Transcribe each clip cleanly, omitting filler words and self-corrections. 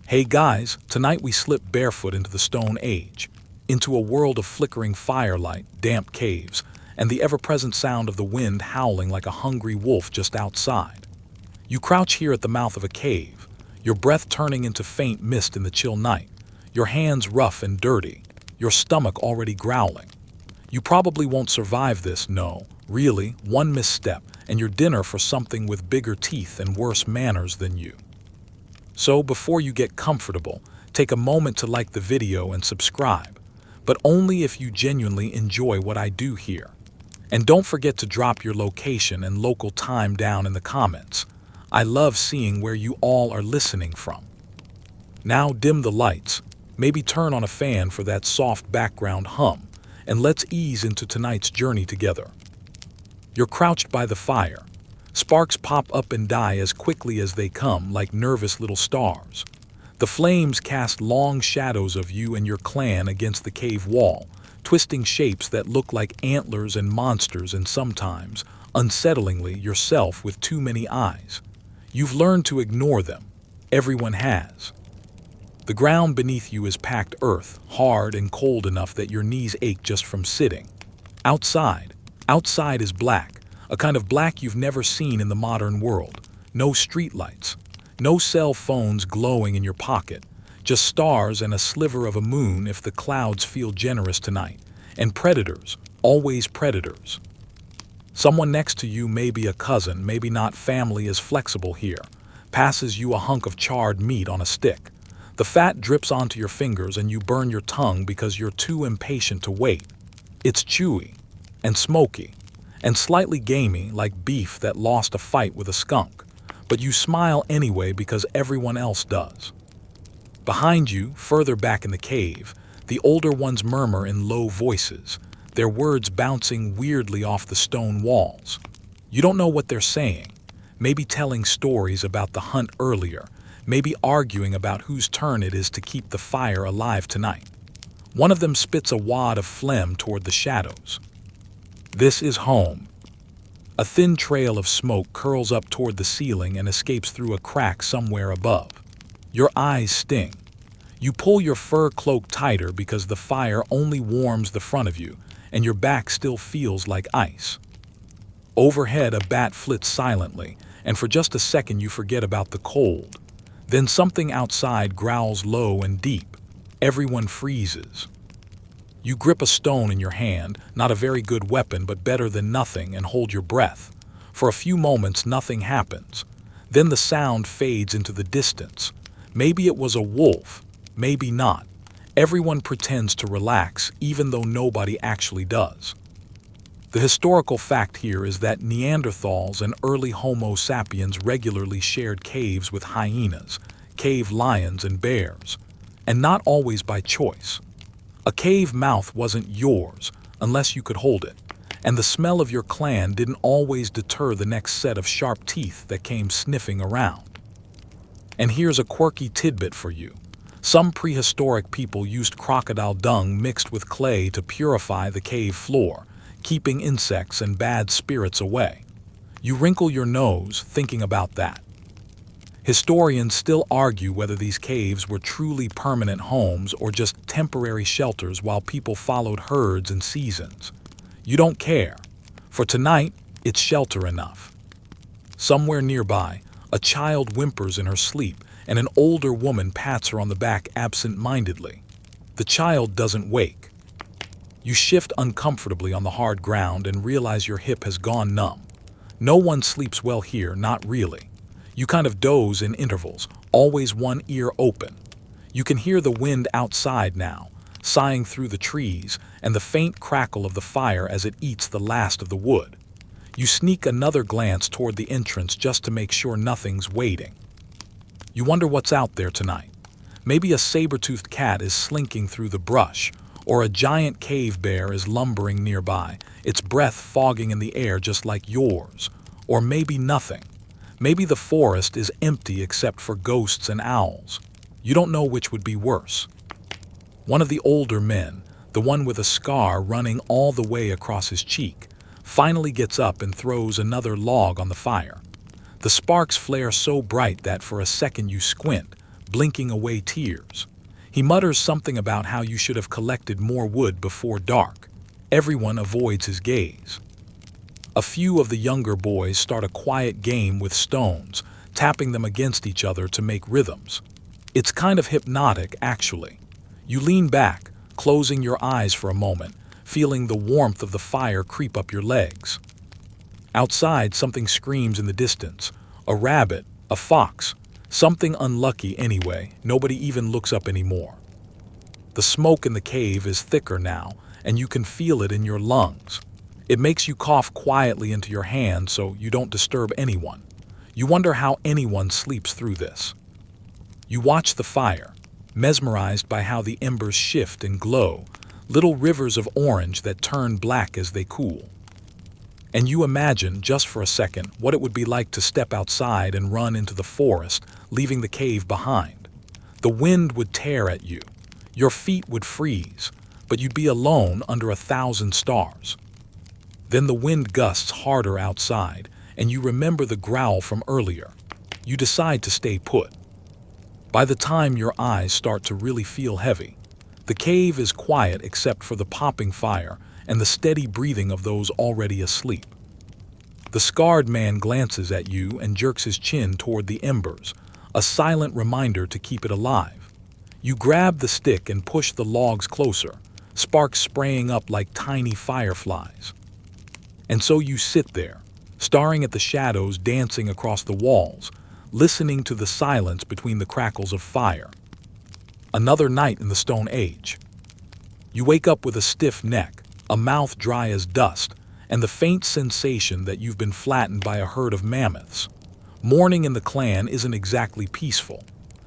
Hey guys, tonight we slip barefoot into the Stone Age, into a world of flickering firelight, damp caves, and the ever-present sound of the wind howling like a hungry wolf just outside. You crouch here at the mouth of a cave, your breath turning into faint mist in the chill night, your hands rough and dirty, your stomach already growling. You probably won't survive this, no, really, one misstep, and you're dinner for something with bigger teeth and worse manners than you. So before you get comfortable, take a moment to like the video and subscribe, but only if you genuinely enjoy what I do here. And don't forget to drop your location and local time down in the comments. I love seeing where you all are listening from. Now dim the lights, maybe turn on a fan for that soft background hum, and let's ease into tonight's journey together. You're crouched by the fire. Sparks pop up and die as quickly as they come, like nervous little stars. The flames cast long shadows of you and your clan against the cave wall, twisting shapes that look like antlers and monsters and sometimes, unsettlingly, yourself with too many eyes. You've learned to ignore them. Everyone has. The ground beneath you is packed earth, hard and cold enough that your knees ache just from sitting. Outside is black. A kind of black you've never seen in the modern world. No streetlights, no cell phones glowing in your pocket, just stars and a sliver of a moon if the clouds feel generous tonight. And predators, always predators. Someone next to you, maybe a cousin, maybe not, family is flexible here, passes you a hunk of charred meat on a stick. The fat drips onto your fingers and you burn your tongue because you're too impatient to wait. It's chewy and smoky and slightly gamey, like beef that lost a fight with a skunk, but you smile anyway because everyone else does. Behind you, further back in the cave, the older ones murmur in low voices, their words bouncing weirdly off the stone walls. You don't know what they're saying, maybe telling stories about the hunt earlier, maybe arguing about whose turn it is to keep the fire alive tonight. One of them spits a wad of phlegm toward the shadows. This is home. A thin trail of smoke curls up toward the ceiling and escapes through a crack somewhere above. Your eyes sting. You pull your fur cloak tighter because the fire only warms the front of you, and your back still feels like ice. Overhead, a bat flits silently, and for just a second you forget about the cold. Then something outside growls low and deep. Everyone freezes. You grip a stone in your hand, not a very good weapon but better than nothing, and hold your breath. For a few moments nothing happens. Then the sound fades into the distance. Maybe it was a wolf, maybe not. Everyone pretends to relax, even though nobody actually does. The historical fact here is that Neanderthals and early Homo sapiens regularly shared caves with hyenas, cave lions, and bears, and not always by choice. A cave mouth wasn't yours unless you could hold it, and the smell of your clan didn't always deter the next set of sharp teeth that came sniffing around. And here's a quirky tidbit for you. Some prehistoric people used crocodile dung mixed with clay to purify the cave floor, keeping insects and bad spirits away. You wrinkle your nose thinking about that. Historians still argue whether these caves were truly permanent homes or just temporary shelters while people followed herds and seasons. You don't care. For tonight, it's shelter enough. Somewhere nearby, a child whimpers in her sleep, and an older woman pats her on the back absent-mindedly. The child doesn't wake. You shift uncomfortably on the hard ground and realize your hip has gone numb. No one sleeps well here, not really. You kind of doze in intervals, always one ear open. You can hear the wind outside now, sighing through the trees, and the faint crackle of the fire as it eats the last of the wood. You sneak another glance toward the entrance just to make sure nothing's waiting. You wonder what's out there tonight. Maybe a saber-toothed cat is slinking through the brush, or a giant cave bear is lumbering nearby, its breath fogging in the air just like yours. Or maybe nothing. Maybe the forest is empty except for ghosts and owls. You don't know which would be worse. One of the older men, the one with a scar running all the way across his cheek, finally gets up and throws another log on the fire. The sparks flare so bright that for a second you squint, blinking away tears. He mutters something about how you should have collected more wood before dark. Everyone avoids his gaze. A few of the younger boys start a quiet game with stones, tapping them against each other to make rhythms. It's kind of hypnotic, actually. You lean back, closing your eyes for a moment, feeling the warmth of the fire creep up your legs. Outside, something screams in the distance. A rabbit, a fox, something unlucky anyway. Nobody even looks up anymore. The smoke in the cave is thicker now, and you can feel it in your lungs. It makes you cough quietly into your hand so you don't disturb anyone. You wonder how anyone sleeps through this. You watch the fire, mesmerized by how the embers shift and glow, little rivers of orange that turn black as they cool. And you imagine, just for a second, what it would be like to step outside and run into the forest, leaving the cave behind. The wind would tear at you. Your feet would freeze, but you'd be alone under 1,000 stars. Then the wind gusts harder outside, and you remember the growl from earlier. You decide to stay put. By the time your eyes start to really feel heavy, the cave is quiet except for the popping fire and the steady breathing of those already asleep. The scarred man glances at you and jerks his chin toward the embers, a silent reminder to keep it alive. You grab the stick and push the logs closer, sparks spraying up like tiny fireflies. And so you sit there, staring at the shadows dancing across the walls, listening to the silence between the crackles of fire. Another night in the Stone Age. You wake up with a stiff neck, a mouth dry as dust, and the faint sensation that you've been flattened by a herd of mammoths. Morning in the clan isn't exactly peaceful.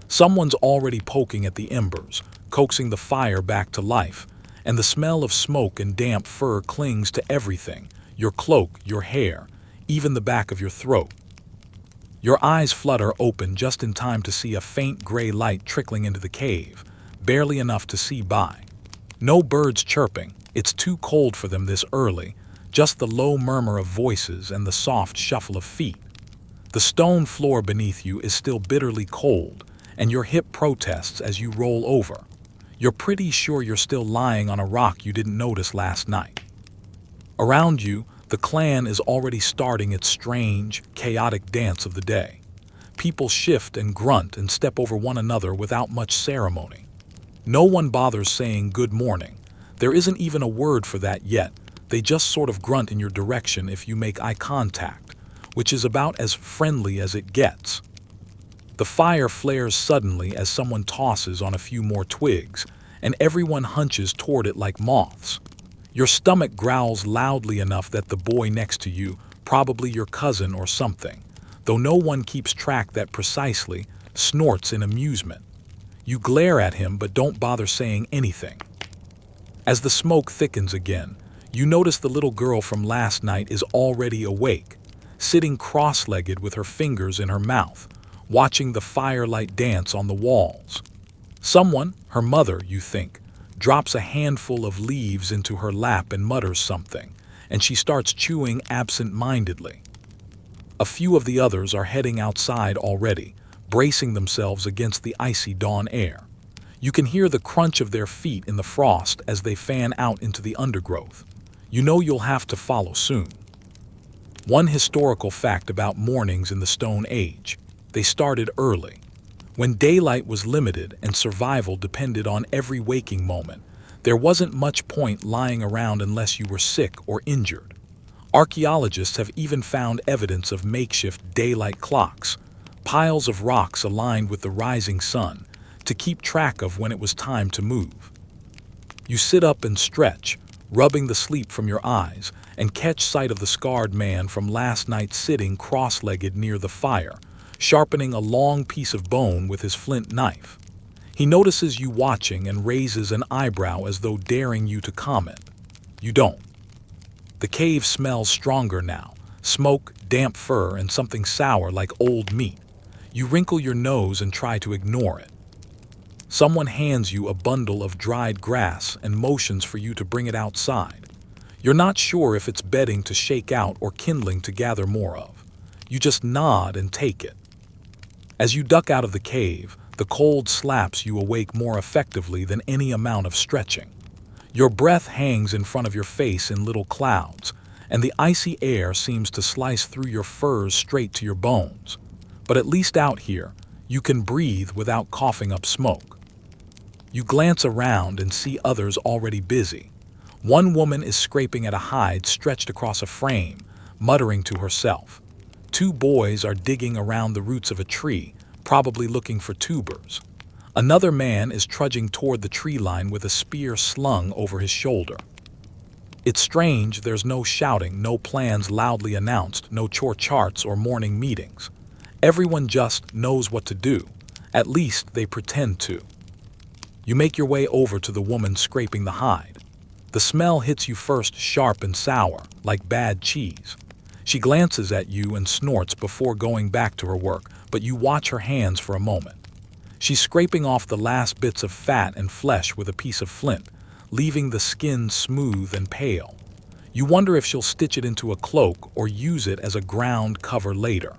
Someone's already poking at the embers, coaxing the fire back to life, and the smell of smoke and damp fur clings to everything, your cloak, your hair, even the back of your throat. Your eyes flutter open just in time to see a faint gray light trickling into the cave, barely enough to see by. No birds chirping, it's too cold for them this early, just the low murmur of voices and the soft shuffle of feet. The stone floor beneath you is still bitterly cold, and your hip protests as you roll over. You're pretty sure you're still lying on a rock you didn't notice last night. Around you, the clan is already starting its strange, chaotic dance of the day. People shift and grunt and step over one another without much ceremony. No one bothers saying good morning. There isn't even a word for that yet. They just sort of grunt in your direction if you make eye contact, which is about as friendly as it gets. The fire flares suddenly as someone tosses on a few more twigs, and everyone hunches toward it like moths. Your stomach growls loudly enough that the boy next to you, probably your cousin or something, though no one keeps track that precisely, snorts in amusement. You glare at him but don't bother saying anything. As the smoke thickens again, you notice the little girl from last night is already awake, sitting cross-legged with her fingers in her mouth, watching the firelight dance on the walls. Someone, her mother, you think, drops a handful of leaves into her lap and mutters something, and she starts chewing absent-mindedly. A few of the others are heading outside already, bracing themselves against the icy dawn air. You can hear the crunch of their feet in the frost as they fan out into the undergrowth. You know you'll have to follow soon. One historical fact about mornings in the Stone Age: they started early. When daylight was limited and survival depended on every waking moment, there wasn't much point lying around unless you were sick or injured. Archaeologists have even found evidence of makeshift daylight clocks, piles of rocks aligned with the rising sun, to keep track of when it was time to move. You sit up and stretch, rubbing the sleep from your eyes, and catch sight of the scarred man from last night sitting cross-legged near the fire, sharpening a long piece of bone with his flint knife. He notices you watching and raises an eyebrow as though daring you to comment. You don't. The cave smells stronger now, smoke, damp fur, and something sour like old meat. You wrinkle your nose and try to ignore it. Someone hands you a bundle of dried grass and motions for you to bring it outside. You're not sure if it's bedding to shake out or kindling to gather more of. You just nod and take it. As you duck out of the cave, the cold slaps you awake more effectively than any amount of stretching. Your breath hangs in front of your face in little clouds, and the icy air seems to slice through your furs straight to your bones. But at least out here, you can breathe without coughing up smoke. You glance around and see others already busy. One woman is scraping at a hide stretched across a frame, muttering to herself. Two boys are digging around the roots of a tree, probably looking for tubers. Another man is trudging toward the tree line with a spear slung over his shoulder. It's strange there's no shouting, no plans loudly announced, no chore charts or morning meetings. Everyone just knows what to do. At least they pretend to. You make your way over to the woman scraping the hide. The smell hits you first sharp and sour, like bad cheese. She glances at you and snorts before going back to her work, but you watch her hands for a moment. She's scraping off the last bits of fat and flesh with a piece of flint, leaving the skin smooth and pale. You wonder if she'll stitch it into a cloak or use it as a ground cover later.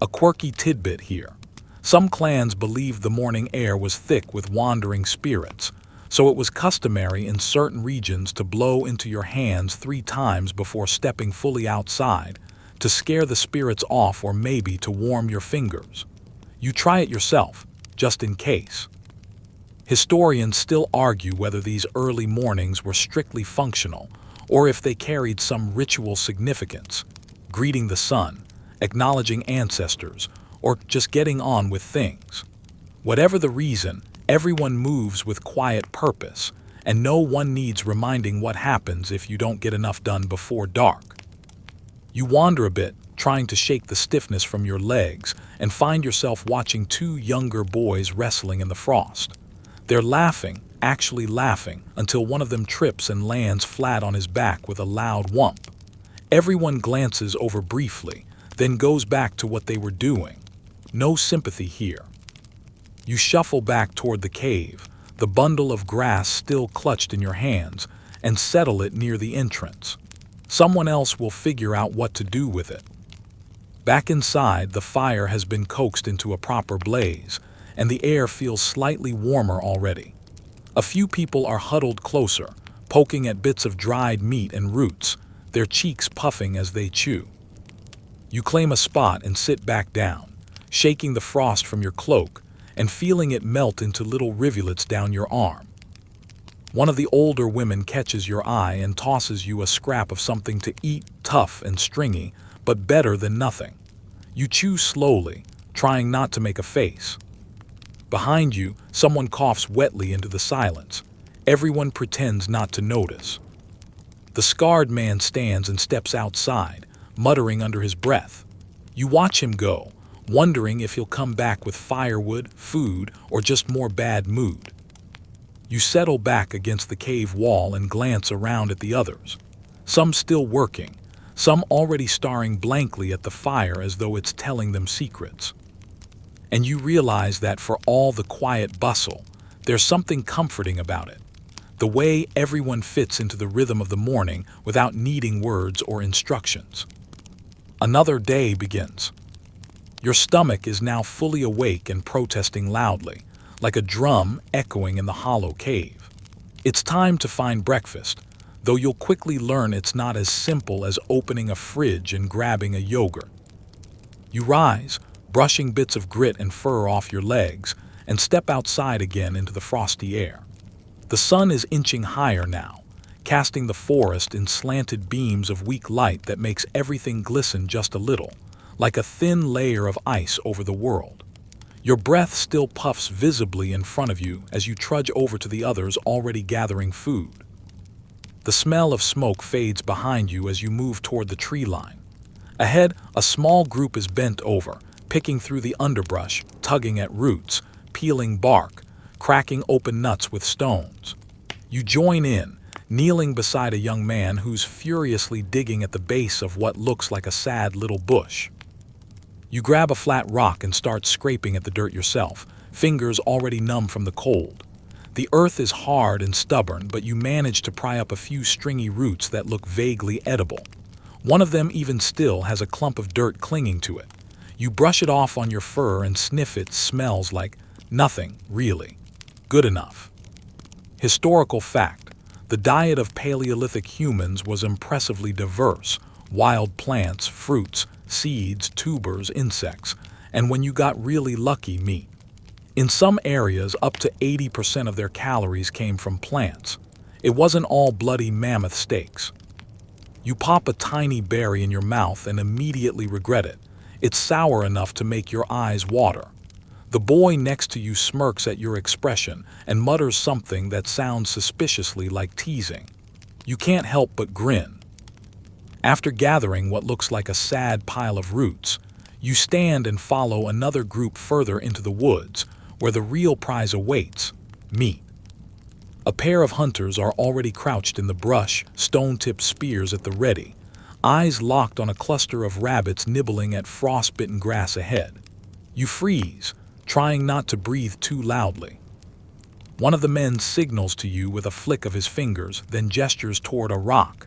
A quirky tidbit here. Some clans believed the morning air was thick with wandering spirits, so it was customary in certain regions to blow into your hands 3 times before stepping fully outside, to scare the spirits off or maybe to warm your fingers. You try it yourself, just in case. Historians still argue whether these early mornings were strictly functional or if they carried some ritual significance, greeting the sun, acknowledging ancestors, or just getting on with things. Whatever the reason, everyone moves with quiet purpose, and no one needs reminding what happens if you don't get enough done before dark. You wander a bit, trying to shake the stiffness from your legs, and find yourself watching 2 younger boys wrestling in the frost. They're laughing, actually laughing, until one of them trips and lands flat on his back with a loud whump. Everyone glances over briefly, then goes back to what they were doing. No sympathy here. You shuffle back toward the cave, the bundle of grass still clutched in your hands, and settle it near the entrance. Someone else will figure out what to do with it. Back inside, the fire has been coaxed into a proper blaze, and the air feels slightly warmer already. A few people are huddled closer, poking at bits of dried meat and roots, their cheeks puffing as they chew. You claim a spot and sit back down, shaking the frost from your cloak and feeling it melt into little rivulets down your arm. One of the older women catches your eye and tosses you a scrap of something to eat, tough and stringy, but better than nothing. You chew slowly, trying not to make a face. Behind you, someone coughs wetly into the silence. Everyone pretends not to notice. The scarred man stands and steps outside, muttering under his breath. You watch him go, wondering if he'll come back with firewood, food, or just more bad mood. You settle back against the cave wall and glance around at the others. Some still working, some already staring blankly at the fire as though it's telling them secrets. And you realize that for all the quiet bustle, there's something comforting about it. The way everyone fits into the rhythm of the morning without needing words or instructions. Another day begins. Your stomach is now fully awake and protesting loudly, like a drum echoing in the hollow cave. It's time to find breakfast, though you'll quickly learn it's not as simple as opening a fridge and grabbing a yogurt. You rise, brushing bits of grit and fur off your legs, and step outside again into the frosty air. The sun is inching higher now, casting the forest in slanted beams of weak light that makes everything glisten just a little, like a thin layer of ice over the world. Your breath still puffs visibly in front of you as you trudge over to the others already gathering food. The smell of smoke fades behind you as you move toward the tree line. Ahead, a small group is bent over, picking through the underbrush, tugging at roots, peeling bark, cracking open nuts with stones. You join in, kneeling beside a young man who's furiously digging at the base of what looks like a sad little bush. You grab a flat rock and start scraping at the dirt yourself, fingers already numb from the cold. The earth is hard and stubborn, but you manage to pry up a few stringy roots that look vaguely edible. One of them even still has a clump of dirt clinging to it. You brush it off on your fur and sniff. It smells like Nothing, really, good enough. Historical fact: the diet of Paleolithic humans was impressively diverse: wild plants, fruits, seeds, tubers, insects, and when you got really lucky, meat. In some areas, up to 80% of their calories came from plants. It wasn't all bloody mammoth steaks. You pop a tiny berry in your mouth and immediately regret it. It's sour enough to make your eyes water. The boy next to you smirks at your expression and mutters something that sounds suspiciously like teasing. You can't help but grin. After gathering what looks like a sad pile of roots, you stand and follow another group further into the woods, where the real prize awaits: meat. A pair of hunters are already crouched in the brush, stone-tipped spears at the ready, eyes locked on a cluster of rabbits nibbling at frost-bitten grass ahead. You freeze, trying not to breathe too loudly. One of the men signals to you with a flick of his fingers, then gestures toward a rock.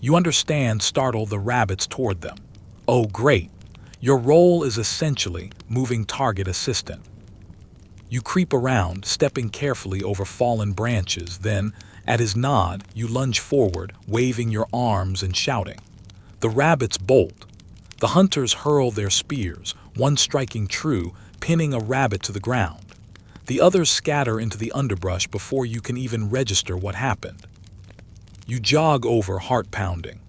You understand, startle the rabbits toward them. Oh, great. Your role is essentially moving target assistant. You creep around, stepping carefully over fallen branches, then, at his nod, you lunge forward, waving your arms and shouting. The rabbits bolt. The hunters hurl their spears, one striking true, pinning a rabbit to the ground. The others scatter into the underbrush before you can even register what happened. You jog over, heart pounding.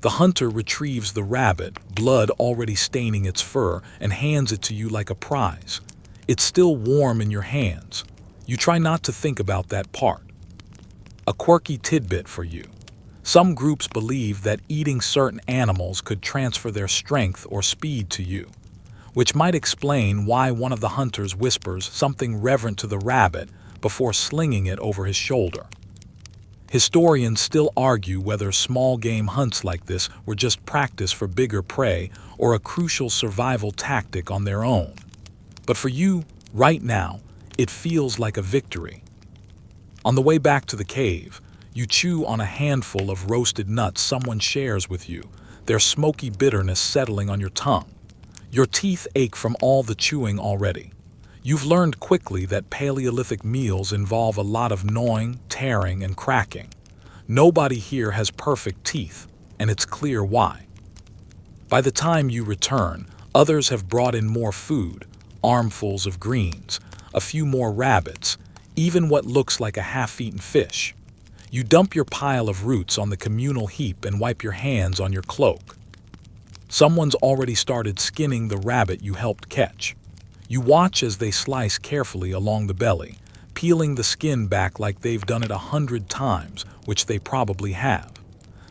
The hunter retrieves the rabbit, blood already staining its fur, and hands it to you like a prize. It's still warm in your hands. You try not to think about that part. A quirky tidbit for you. Some groups believe that eating certain animals could transfer their strength or speed to you, which might explain why one of the hunters whispers something reverent to the rabbit before slinging it over his shoulder. Historians still argue whether small game hunts like this were just practice for bigger prey or a crucial survival tactic on their own. But for you, right now, it feels like a victory. On the way back to the cave, you chew on a handful of roasted nuts someone shares with you, their smoky bitterness settling on your tongue. Your teeth ache from all the chewing already. You've learned quickly that Paleolithic meals involve a lot of gnawing, tearing, and cracking. Nobody here has perfect teeth, and it's clear why. By the time you return, others have brought in more food, armfuls of greens, a few more rabbits, even what looks like a half-eaten fish. You dump your pile of roots on the communal heap and wipe your hands on your cloak. Someone's already started skinning the rabbit you helped catch. You watch as they slice carefully along the belly, peeling the skin back like they've done it 100 times, which they probably have.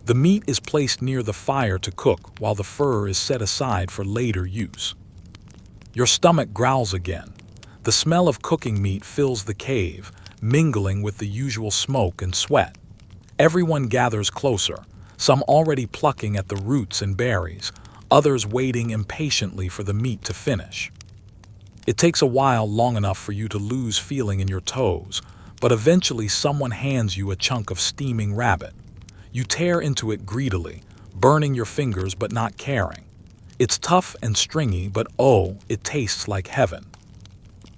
The meat is placed near the fire to cook, while the fur is set aside for later use. Your stomach growls again. The smell of cooking meat fills the cave, mingling with the usual smoke and sweat. Everyone gathers closer, some already plucking at the roots and berries, others waiting impatiently for the meat to finish. It takes a while, long enough for you to lose feeling in your toes, but eventually someone hands you a chunk of steaming rabbit. You tear into it greedily, burning your fingers but not caring. It's tough and stringy, but oh, it tastes like heaven.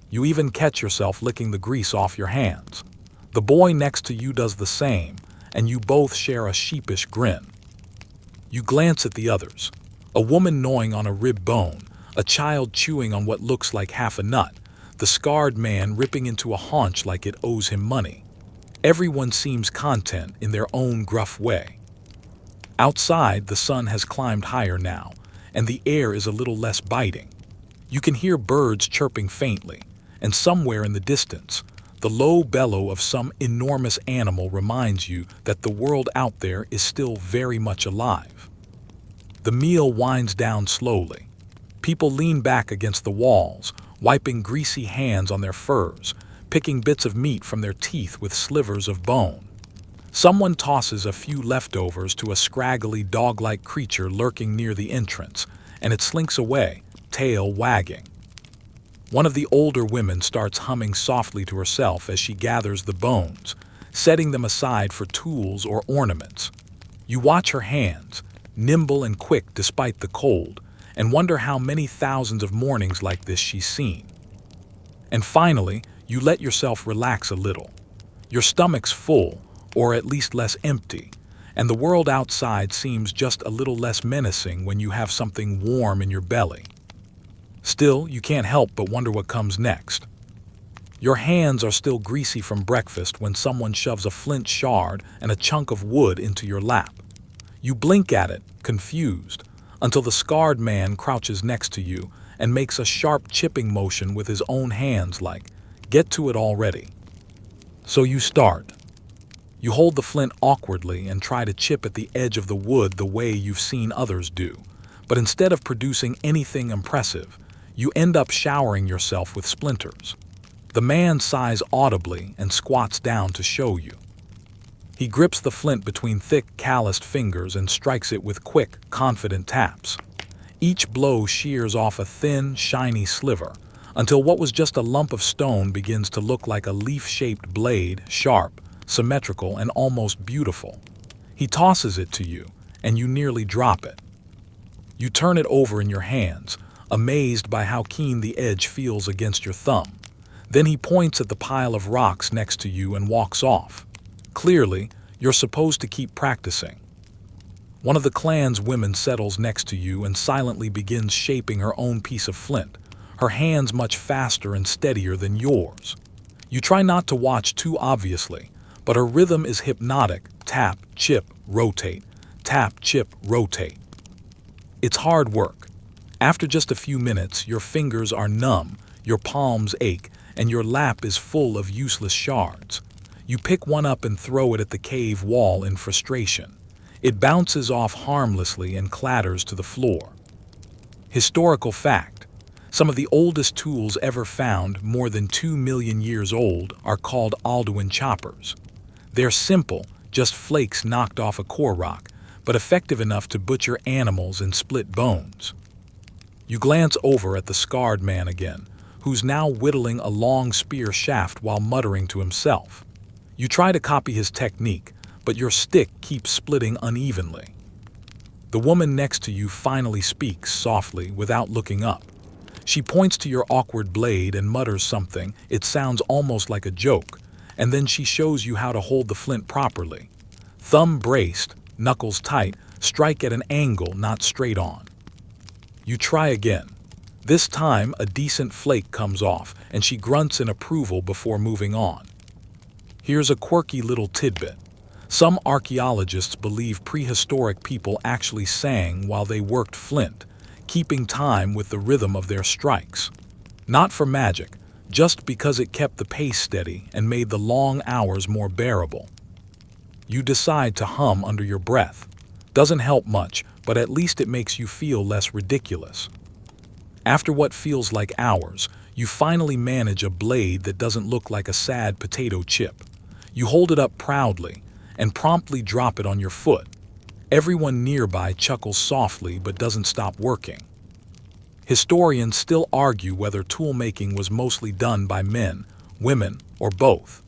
You even catch yourself licking the grease off your hands. The boy next to you does the same, and you both share a sheepish grin. You glance at the others. A woman gnawing on a rib bone, a child chewing on what looks like half a nut, the scarred man ripping into a haunch like it owes him money. Everyone seems content in their own gruff way. Outside, the sun has climbed higher now, and the air is a little less biting. You can hear birds chirping faintly, and somewhere in the distance, the low bellow of some enormous animal reminds you that the world out there is still very much alive. The meal winds down slowly. People lean back against the walls, wiping greasy hands on their furs, picking bits of meat from their teeth with slivers of bone. Someone tosses a few leftovers to a scraggly dog-like creature lurking near the entrance, and it slinks away, tail wagging. One of the older women starts humming softly to herself as she gathers the bones, setting them aside for tools or ornaments. You watch her hands, nimble and quick despite the cold, and wonder how many thousands of mornings like this she's seen. And finally, you let yourself relax a little. Your stomach's full, or at least less empty, and the world outside seems just a little less menacing when you have something warm in your belly. Still, you can't help but wonder what comes next. Your hands are still greasy from breakfast when someone shoves a flint shard and a chunk of wood into your lap. You blink at it, confused, until the scarred man crouches next to you and makes a sharp chipping motion with his own hands like, "Get to it already." So you start. You hold the flint awkwardly and try to chip at the edge of the wood the way you've seen others do. But instead of producing anything impressive, you end up showering yourself with splinters. The man sighs audibly and squats down to show you. He grips the flint between thick, calloused fingers and strikes it with quick, confident taps. Each blow shears off a thin, shiny sliver, until what was just a lump of stone begins to look like a leaf-shaped blade, sharp, symmetrical, and almost beautiful. He tosses it to you, and you nearly drop it. You turn it over in your hands, amazed by how keen the edge feels against your thumb. Then he points at the pile of rocks next to you and walks off. Clearly, you're supposed to keep practicing. One of the clan's women settles next to you and silently begins shaping her own piece of flint, her hands much faster and steadier than yours. You try not to watch too obviously, but her rhythm is hypnotic: tap, chip, rotate, tap, chip, rotate. It's hard work. After just a few minutes, your fingers are numb, your palms ache, and your lap is full of useless shards. You pick one up and throw it at the cave wall in frustration. It bounces off harmlessly and clatters to the floor. Historical fact: some of the oldest tools ever found, more than 2 million years old, are called Alduin choppers. They're simple, just flakes knocked off a core rock, but effective enough to butcher animals and split bones. You glance over at the scarred man again, who's now whittling a long spear shaft while muttering to himself. You try to copy his technique, but your stick keeps splitting unevenly. The woman next to you finally speaks softly without looking up. She points to your awkward blade and mutters something. It sounds almost like a joke, and then she shows you how to hold the flint properly. Thumb braced, knuckles tight, strike at an angle, not straight on. You try again. This time, a decent flake comes off, and she grunts in approval before moving on. Here's a quirky little tidbit. Some archaeologists believe prehistoric people actually sang while they worked flint, keeping time with the rhythm of their strikes. Not for magic, just because it kept the pace steady and made the long hours more bearable. You decide to hum under your breath. Doesn't help much, but at least it makes you feel less ridiculous. After what feels like hours, you finally manage a blade that doesn't look like a sad potato chip. You hold it up proudly and promptly drop it on your foot. Everyone nearby chuckles softly but doesn't stop working. Historians still argue whether tool-making was mostly done by men, women, or both.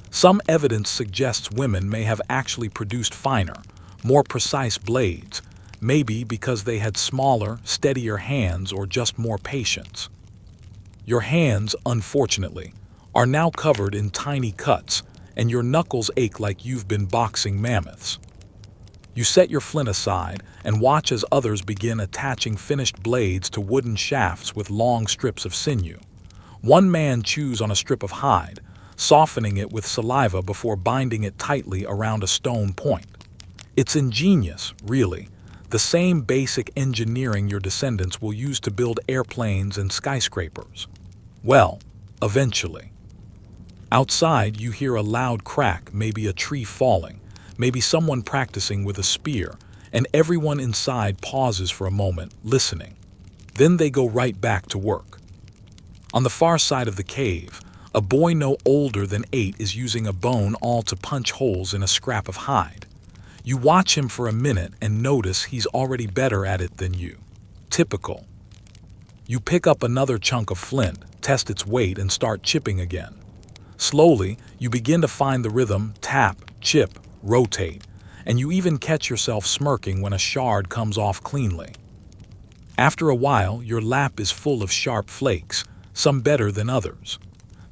Some evidence suggests women may have actually produced finer, more precise blades, maybe because they had smaller, steadier hands or just more patience. Your hands, unfortunately, are now covered in tiny cuts, and your knuckles ache like you've been boxing mammoths. You set your flint aside and watch as others begin attaching finished blades to wooden shafts with long strips of sinew. One man chews on a strip of hide, softening it with saliva before binding it tightly around a stone point. It's ingenious, really, the same basic engineering your descendants will use to build airplanes and skyscrapers. Well, eventually. Outside, you hear a loud crack, maybe a tree falling, maybe someone practicing with a spear, and everyone inside pauses for a moment, listening. Then they go right back to work. On the far side of the cave, a boy no older than 8 is using a bone awl to punch holes in a scrap of hide. You watch him for a minute and notice he's already better at it than you. Typical. You pick up another chunk of flint, test its weight, and start chipping again. Slowly, you begin to find the rhythm: tap, chip, rotate, and you even catch yourself smirking when a shard comes off cleanly. After a while, your lap is full of sharp flakes, some better than others.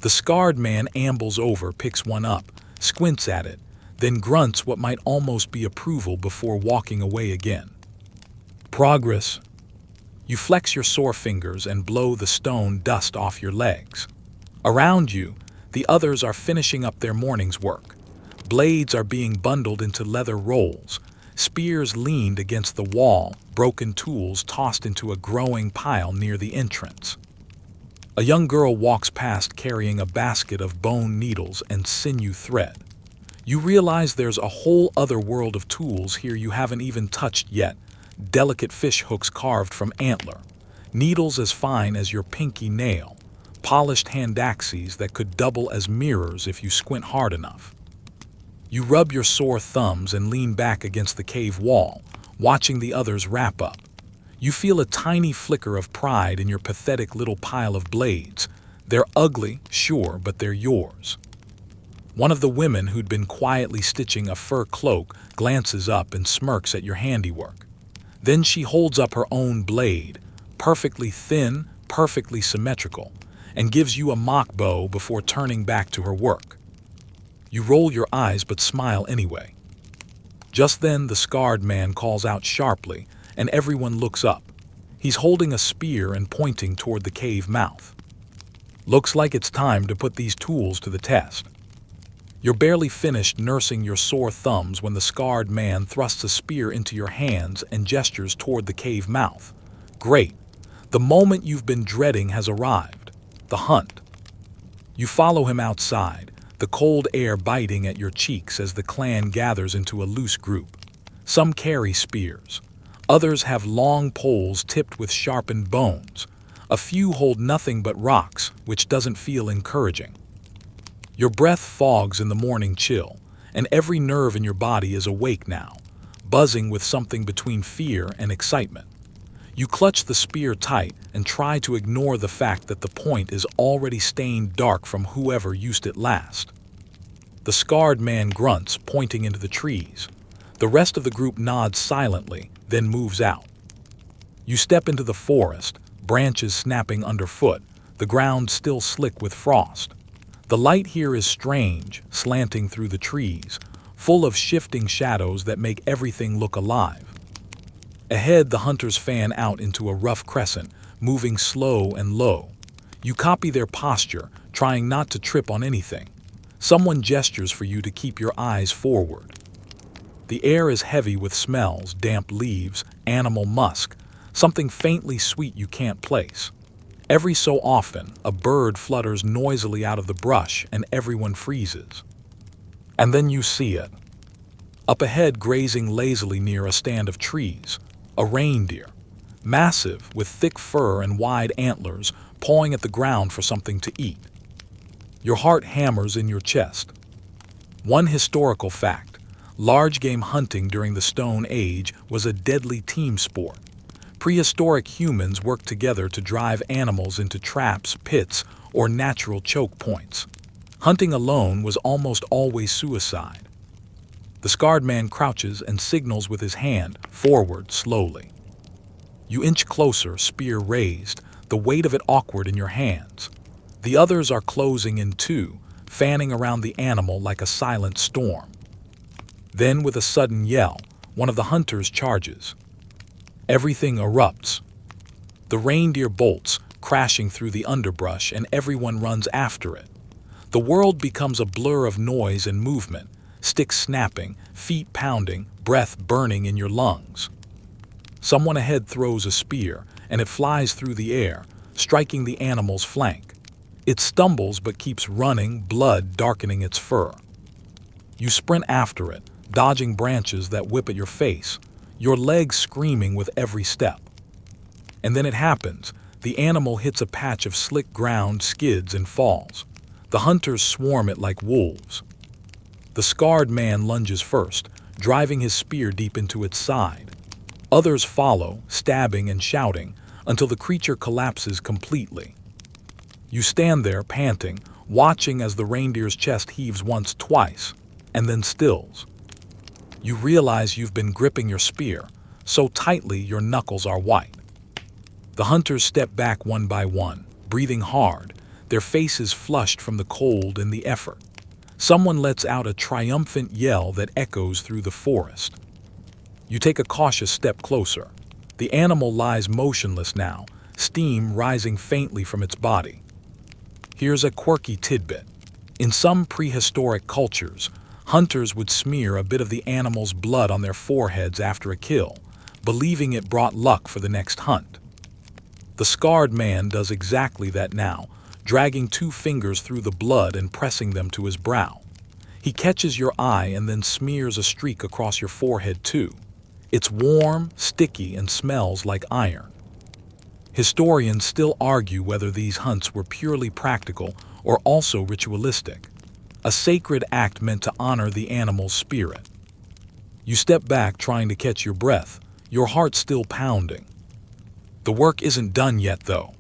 The scarred man ambles over, picks one up, squints at it, then grunts what might almost be approval before walking away again. Progress. You flex your sore fingers and blow the stone dust off your legs. Around you, the others are finishing up their morning's work. Blades are being bundled into leather rolls, spears leaned against the wall, broken tools tossed into a growing pile near the entrance. A young girl walks past carrying a basket of bone needles and sinew thread. You realize there's a whole other world of tools here you haven't even touched yet. Delicate fish hooks carved from antler, needles as fine as your pinky nail, polished hand axes that could double as mirrors if you squint hard enough. You rub your sore thumbs and lean back against the cave wall, watching the others wrap up. You feel a tiny flicker of pride in your pathetic little pile of blades. They're ugly, sure, but they're yours. One of the women who'd been quietly stitching a fur cloak glances up and smirks at your handiwork. Then she holds up her own blade, perfectly thin, perfectly symmetrical, and gives you a mock bow before turning back to her work. You roll your eyes but smile anyway. Just then the scarred man calls out sharply, and everyone looks up. He's holding a spear and pointing toward the cave mouth. Looks like it's time to put these tools to the test. You're barely finished nursing your sore thumbs when the scarred man thrusts a spear into your hands and gestures toward the cave mouth. Great. The moment you've been dreading has arrived. The hunt. You follow him outside, the cold air biting at your cheeks as the clan gathers into a loose group. Some carry spears. Others have long poles tipped with sharpened bones. A few hold nothing but rocks, which doesn't feel encouraging. Your breath fogs in the morning chill, and every nerve in your body is awake now, buzzing with something between fear and excitement. You clutch the spear tight and try to ignore the fact that the point is already stained dark from whoever used it last. The scarred man grunts, pointing into the trees. The rest of the group nods silently, then moves out. You step into the forest, branches snapping underfoot, the ground still slick with frost. The light here is strange, slanting through the trees, full of shifting shadows that make everything look alive. Ahead, the hunters fan out into a rough crescent, moving slow and low. You copy their posture, trying not to trip on anything. Someone gestures for you to keep your eyes forward. The air is heavy with smells, damp leaves, animal musk, something faintly sweet you can't place. Every so often, a bird flutters noisily out of the brush and everyone freezes. And then you see it. Up ahead, grazing lazily near a stand of trees, a reindeer, massive with thick fur and wide antlers, pawing at the ground for something to eat. Your heart hammers in your chest. One historical fact: large game hunting during the Stone Age was a deadly team sport. Prehistoric humans worked together to drive animals into traps, pits, or natural choke points. Hunting alone was almost always suicide. The scarred man crouches and signals with his hand, forward slowly. You inch closer, spear raised, the weight of it awkward in your hands. The others are closing in too, fanning around the animal like a silent storm. Then, with a sudden yell, one of the hunters charges. Everything erupts. The reindeer bolts, crashing through the underbrush, and everyone runs after it. The world becomes a blur of noise and movement, sticks snapping, feet pounding, breath burning in your lungs. Someone ahead throws a spear, and it flies through the air, striking the animal's flank. It stumbles but keeps running, blood darkening its fur. You sprint after it, dodging branches that whip at your face, your legs screaming with every step. And then it happens. The animal hits a patch of slick ground, skids, and falls. The hunters swarm it like wolves. The scarred man lunges first, driving his spear deep into its side. Others follow, stabbing and shouting, until the creature collapses completely. You stand there, panting, watching as the reindeer's chest heaves once, twice, and then stills. You realize you've been gripping your spear, so tightly your knuckles are white. The hunters step back one by one, breathing hard, their faces flushed from the cold and the effort. Someone lets out a triumphant yell that echoes through the forest. You take a cautious step closer. The animal lies motionless now, steam rising faintly from its body. Here's a quirky tidbit. In some prehistoric cultures, hunters would smear a bit of the animal's blood on their foreheads after a kill, believing it brought luck for the next hunt. The scarred man does exactly that now, dragging 2 fingers through the blood and pressing them to his brow. He catches your eye and then smears a streak across your forehead too. It's warm, sticky, and smells like iron. Historians still argue whether these hunts were purely practical or also ritualistic, a sacred act meant to honor the animal's spirit. You step back trying to catch your breath, your heart still pounding. The work isn't done yet, though.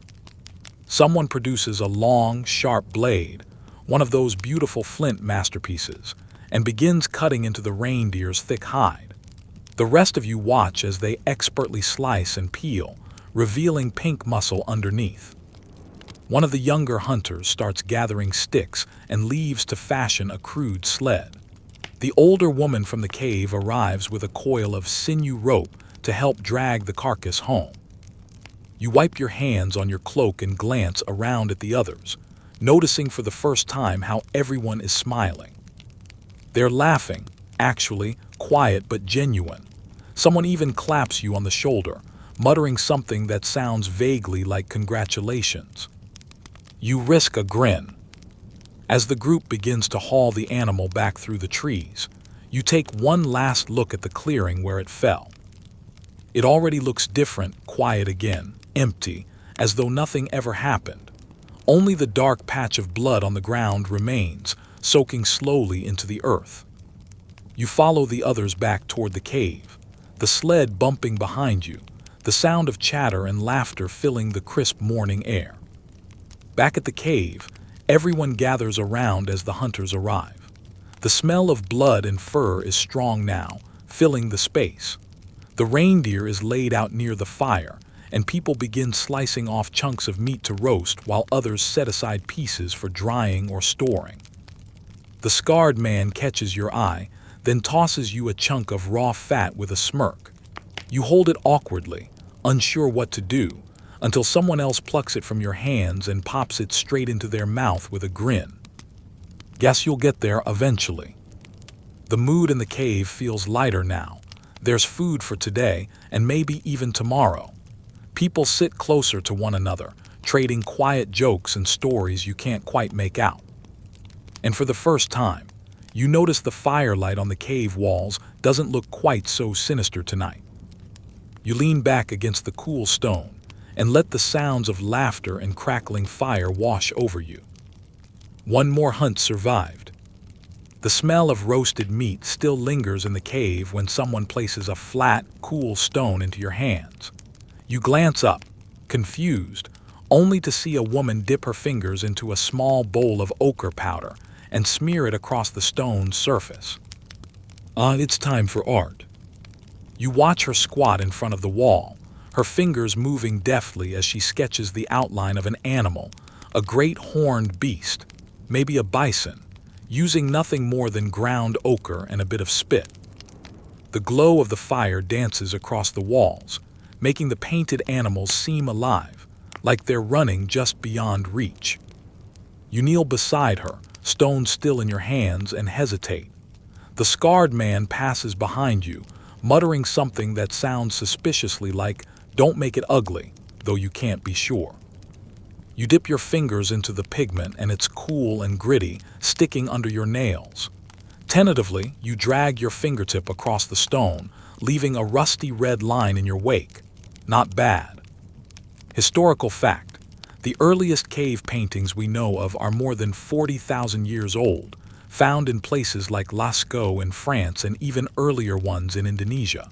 Someone produces a long, sharp blade, one of those beautiful flint masterpieces, and begins cutting into the reindeer's thick hide. The rest of you watch as they expertly slice and peel, revealing pink muscle underneath. One of the younger hunters starts gathering sticks and leaves to fashion a crude sled. The older woman from the cave arrives with a coil of sinew rope to help drag the carcass home. You wipe your hands on your cloak and glance around at the others, noticing for the first time how everyone is smiling. They're laughing, actually, quiet but genuine. Someone even claps you on the shoulder, muttering something that sounds vaguely like congratulations. You risk a grin. As the group begins to haul the animal back through the trees, you take one last look at the clearing where it fell. It already looks different, quiet again, empty, as though nothing ever happened. Only the dark patch of blood on the ground remains, soaking slowly into the earth. You follow the others back toward the cave, the sled bumping behind you, the sound of chatter and laughter filling the crisp morning air. Back at the cave, everyone gathers around as the hunters arrive. The smell of blood and fur is strong now, filling the space. The reindeer is laid out near the fire, and people begin slicing off chunks of meat to roast while others set aside pieces for drying or storing. The scarred man catches your eye, then tosses you a chunk of raw fat with a smirk. You hold it awkwardly, unsure what to do, until someone else plucks it from your hands and pops it straight into their mouth with a grin. Guess you'll get there eventually. The mood in the cave feels lighter now. There's food for today, and maybe even tomorrow. People sit closer to one another, trading quiet jokes and stories you can't quite make out. And for the first time, you notice the firelight on the cave walls doesn't look quite so sinister tonight. You lean back against the cool stone and let the sounds of laughter and crackling fire wash over you. One more hunt survived. The smell of roasted meat still lingers in the cave when someone places a flat, cool stone into your hands. You glance up, confused, only to see a woman dip her fingers into a small bowl of ochre powder and smear it across the stone's surface. It's time for art. You watch her squat in front of the wall, her fingers moving deftly as she sketches the outline of an animal, a great horned beast, maybe a bison, using nothing more than ground ochre and a bit of spit. The glow of the fire dances across the walls, making the painted animals seem alive, like they're running just beyond reach. You kneel beside her, stone still in your hands, and hesitate. The scarred man passes behind you, muttering something that sounds suspiciously like, "Don't make it ugly," though you can't be sure. You dip your fingers into the pigment and it's cool and gritty, sticking under your nails. Tentatively, you drag your fingertip across the stone, leaving a rusty red line in your wake. Not bad. Historical fact: the earliest cave paintings we know of are more than 40,000 years old, found in places like Lascaux in France and even earlier ones in Indonesia.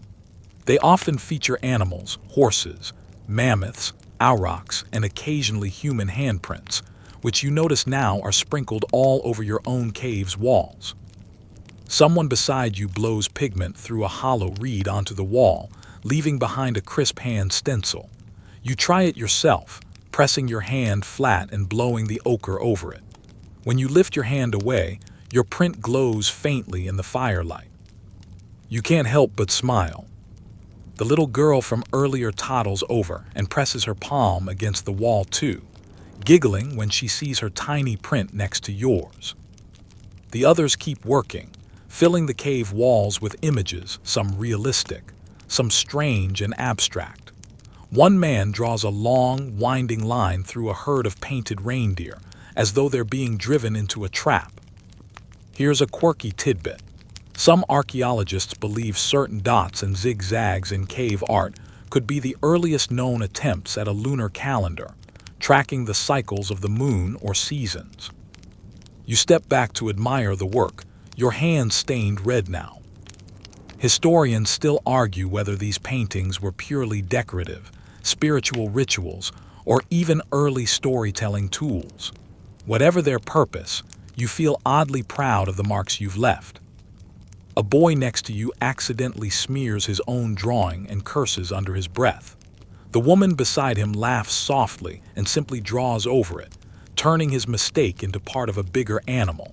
They often feature animals, horses, mammoths, aurochs, and occasionally human handprints, which you notice now are sprinkled all over your own cave's walls. Someone beside you blows pigment through a hollow reed onto the wall, leaving behind a crisp hand stencil. You try it yourself, pressing your hand flat and blowing the ochre over it. When you lift your hand away, your print glows faintly in the firelight. You can't help but smile. The little girl from earlier toddles over and presses her palm against the wall too, giggling when she sees her tiny print next to yours. The others keep working, filling the cave walls with images, some realistic, some strange and abstract. One man draws a long, winding line through a herd of painted reindeer, as though they're being driven into a trap. Here's a quirky tidbit. Some archaeologists believe certain dots and zigzags in cave art could be the earliest known attempts at a lunar calendar, tracking the cycles of the moon or seasons. You step back to admire the work, your hands stained red now. Historians still argue whether these paintings were purely decorative, spiritual rituals, or even early storytelling tools. Whatever their purpose, you feel oddly proud of the marks you've left. A boy next to you accidentally smears his own drawing and curses under his breath. The woman beside him laughs softly and simply draws over it, turning his mistake into part of a bigger animal.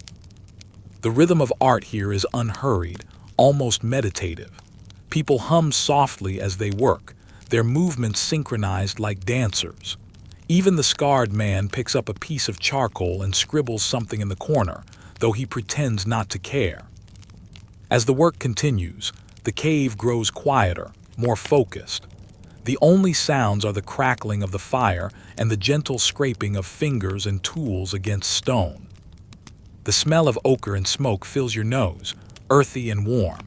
The rhythm of art here is unhurried, almost meditative. People hum softly as they work, their movements synchronized like dancers. Even the scarred man picks up a piece of charcoal and scribbles something in the corner, though he pretends not to care. As the work continues, the cave grows quieter, more focused. The only sounds are the crackling of the fire and the gentle scraping of fingers and tools against stone. The smell of ochre and smoke fills your nose, earthy and warm.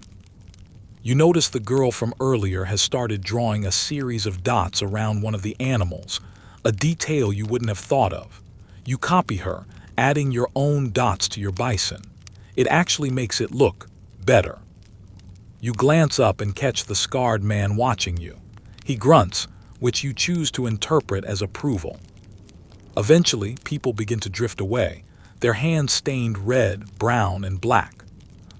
You notice the girl from earlier has started drawing a series of dots around one of the animals, a detail you wouldn't have thought of. You copy her, adding your own dots to your bison. It actually makes it look better. You glance up and catch the scarred man watching you. He grunts, which you choose to interpret as approval. Eventually, people begin to drift away, their hands stained red, brown, and black.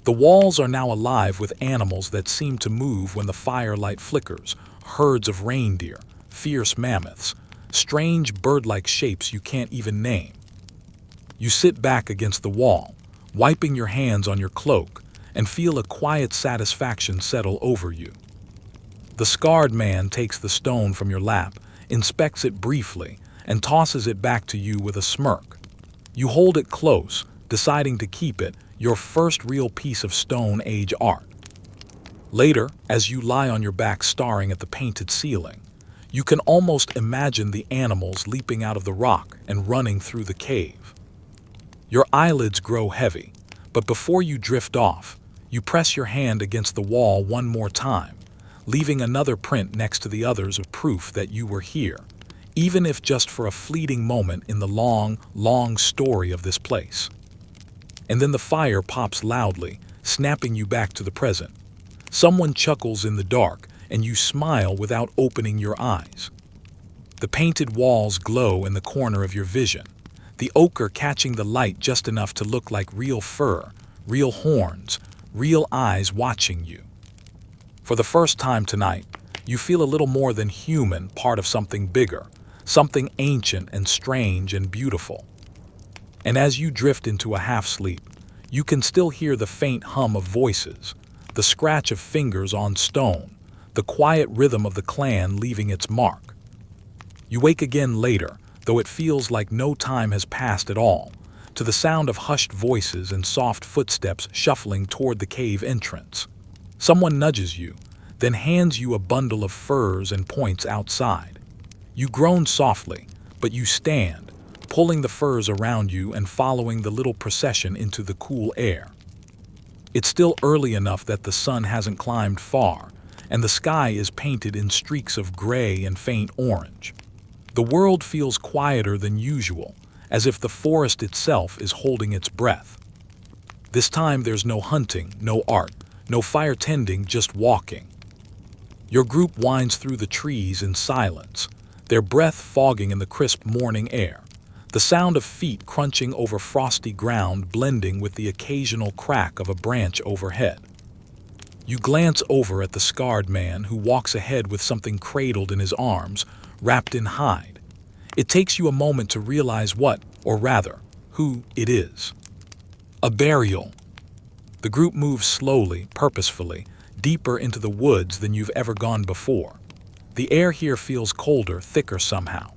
The walls are now alive with animals that seem to move when the firelight flickers, herds of reindeer, fierce mammoths, strange bird-like shapes you can't even name. You sit back against the wall, wiping your hands on your cloak, and feel a quiet satisfaction settle over you. The scarred man takes the stone from your lap, inspects it briefly, and tosses it back to you with a smirk. You hold it close, deciding to keep it, your first real piece of Stone Age art. Later, as you lie on your back staring at the painted ceiling, you can almost imagine the animals leaping out of the rock and running through the cave. Your eyelids grow heavy, but before you drift off, you press your hand against the wall one more time, leaving another print next to the others of proof that you were here, even if just for a fleeting moment in the long, long story of this place. And then the fire pops loudly, snapping you back to the present. Someone chuckles in the dark, and you smile without opening your eyes. The painted walls glow in the corner of your vision, the ochre catching the light just enough to look like real fur, real horns, real eyes watching you. For the first time tonight, you feel a little more than human, part of something bigger, something ancient and strange and beautiful. And as you drift into a half-sleep, you can still hear the faint hum of voices, the scratch of fingers on stone, the quiet rhythm of the clan leaving its mark. You wake again later, though it feels like no time has passed at all, to the sound of hushed voices and soft footsteps shuffling toward the cave entrance. Someone nudges you, then hands you a bundle of furs and points outside. You groan softly, but you stand, pulling the furs around you and following the little procession into the cool air. It's still early enough that the sun hasn't climbed far, and the sky is painted in streaks of gray and faint orange. The world feels quieter than usual, as if the forest itself is holding its breath. This time there's no hunting, no art, no fire tending, just walking. Your group winds through the trees in silence, their breath fogging in the crisp morning air, the sound of feet crunching over frosty ground blending with the occasional crack of a branch overhead. You glance over at the scarred man who walks ahead with something cradled in his arms, wrapped in hide. It takes you a moment to realize what, or rather, who it is. A burial. The group moves slowly, purposefully, deeper into the woods than you've ever gone before. The air here feels colder, thicker somehow.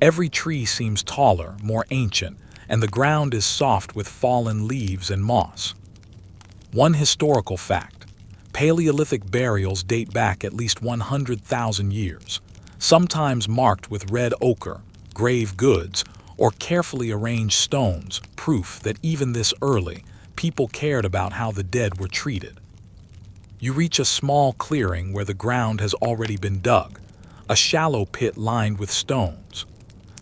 Every tree seems taller, more ancient, and the ground is soft with fallen leaves and moss. One historical fact: Paleolithic burials date back at least 100,000 years, sometimes marked with red ochre, grave goods, or carefully arranged stones, proof that even this early, people cared about how the dead were treated. You reach a small clearing where the ground has already been dug, a shallow pit lined with stones.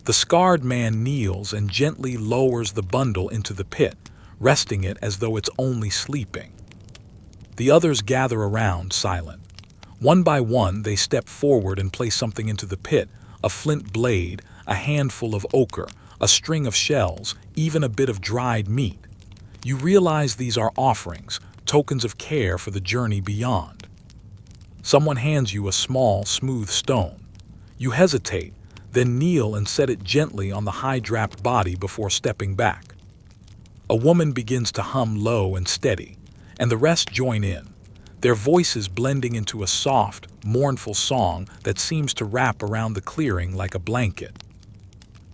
The scarred man kneels and gently lowers the bundle into the pit, resting it as though it's only sleeping. The others gather around, silent. One by one, they step forward and place something into the pit: a flint blade, a handful of ochre, a string of shells, even a bit of dried meat. You realize these are offerings, tokens of care for the journey beyond. Someone hands you a small, smooth stone. You hesitate, then kneel and set it gently on the high-draped body before stepping back. A woman begins to hum low and steady, and the rest join in, their voices blending into a soft, mournful song that seems to wrap around the clearing like a blanket.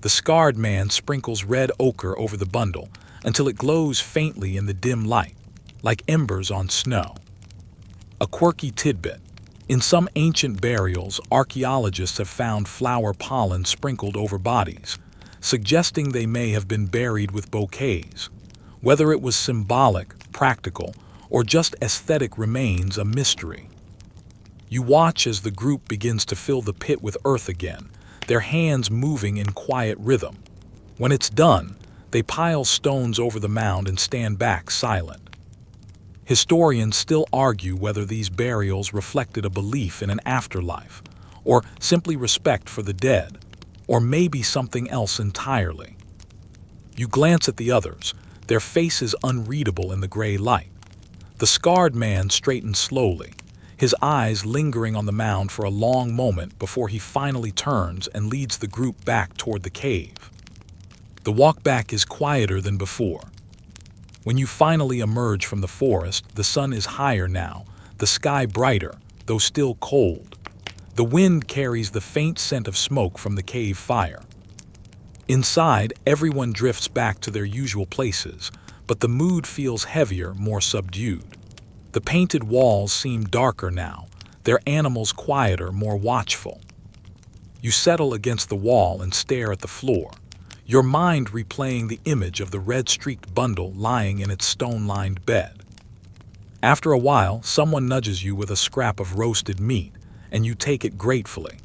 The scarred man sprinkles red ochre over the bundle until it glows faintly in the dim light, like embers on snow. A quirky tidbit: in some ancient burials, archaeologists have found flower pollen sprinkled over bodies, suggesting they may have been buried with bouquets. Whether it was symbolic, practical, or just aesthetic remains a mystery. You watch as the group begins to fill the pit with earth again, their hands moving in quiet rhythm. When it's done, they pile stones over the mound and stand back silent. Historians still argue whether these burials reflected a belief in an afterlife, or simply respect for the dead, or maybe something else entirely. You glance at the others, their faces unreadable in the gray light. The scarred man straightens slowly, his eyes lingering on the mound for a long moment before he finally turns and leads the group back toward the cave. The walk back is quieter than before. When you finally emerge from the forest, the sun is higher now, the sky brighter, though still cold. The wind carries the faint scent of smoke from the cave fire. Inside, everyone drifts back to their usual places, but the mood feels heavier, more subdued. The painted walls seem darker now, their animals quieter, more watchful. You settle against the wall and stare at the floor, your mind replaying the image of the red-streaked bundle lying in its stone-lined bed. After a while, someone nudges you with a scrap of roasted meat, and you take it gratefully.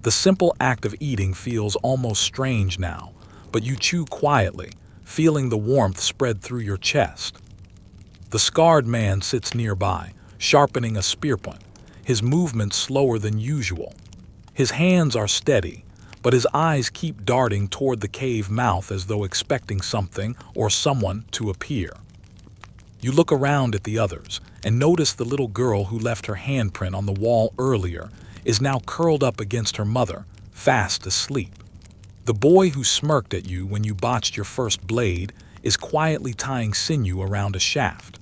The simple act of eating feels almost strange now, but you chew quietly, feeling the warmth spread through your chest. The scarred man sits nearby, sharpening a spearpoint, his movements slower than usual. His hands are steady, but his eyes keep darting toward the cave mouth as though expecting something or someone to appear. You look around at the others and notice the little girl who left her handprint on the wall earlier is now curled up against her mother, fast asleep. The boy who smirked at you when you botched your first blade is quietly tying sinew around a shaft.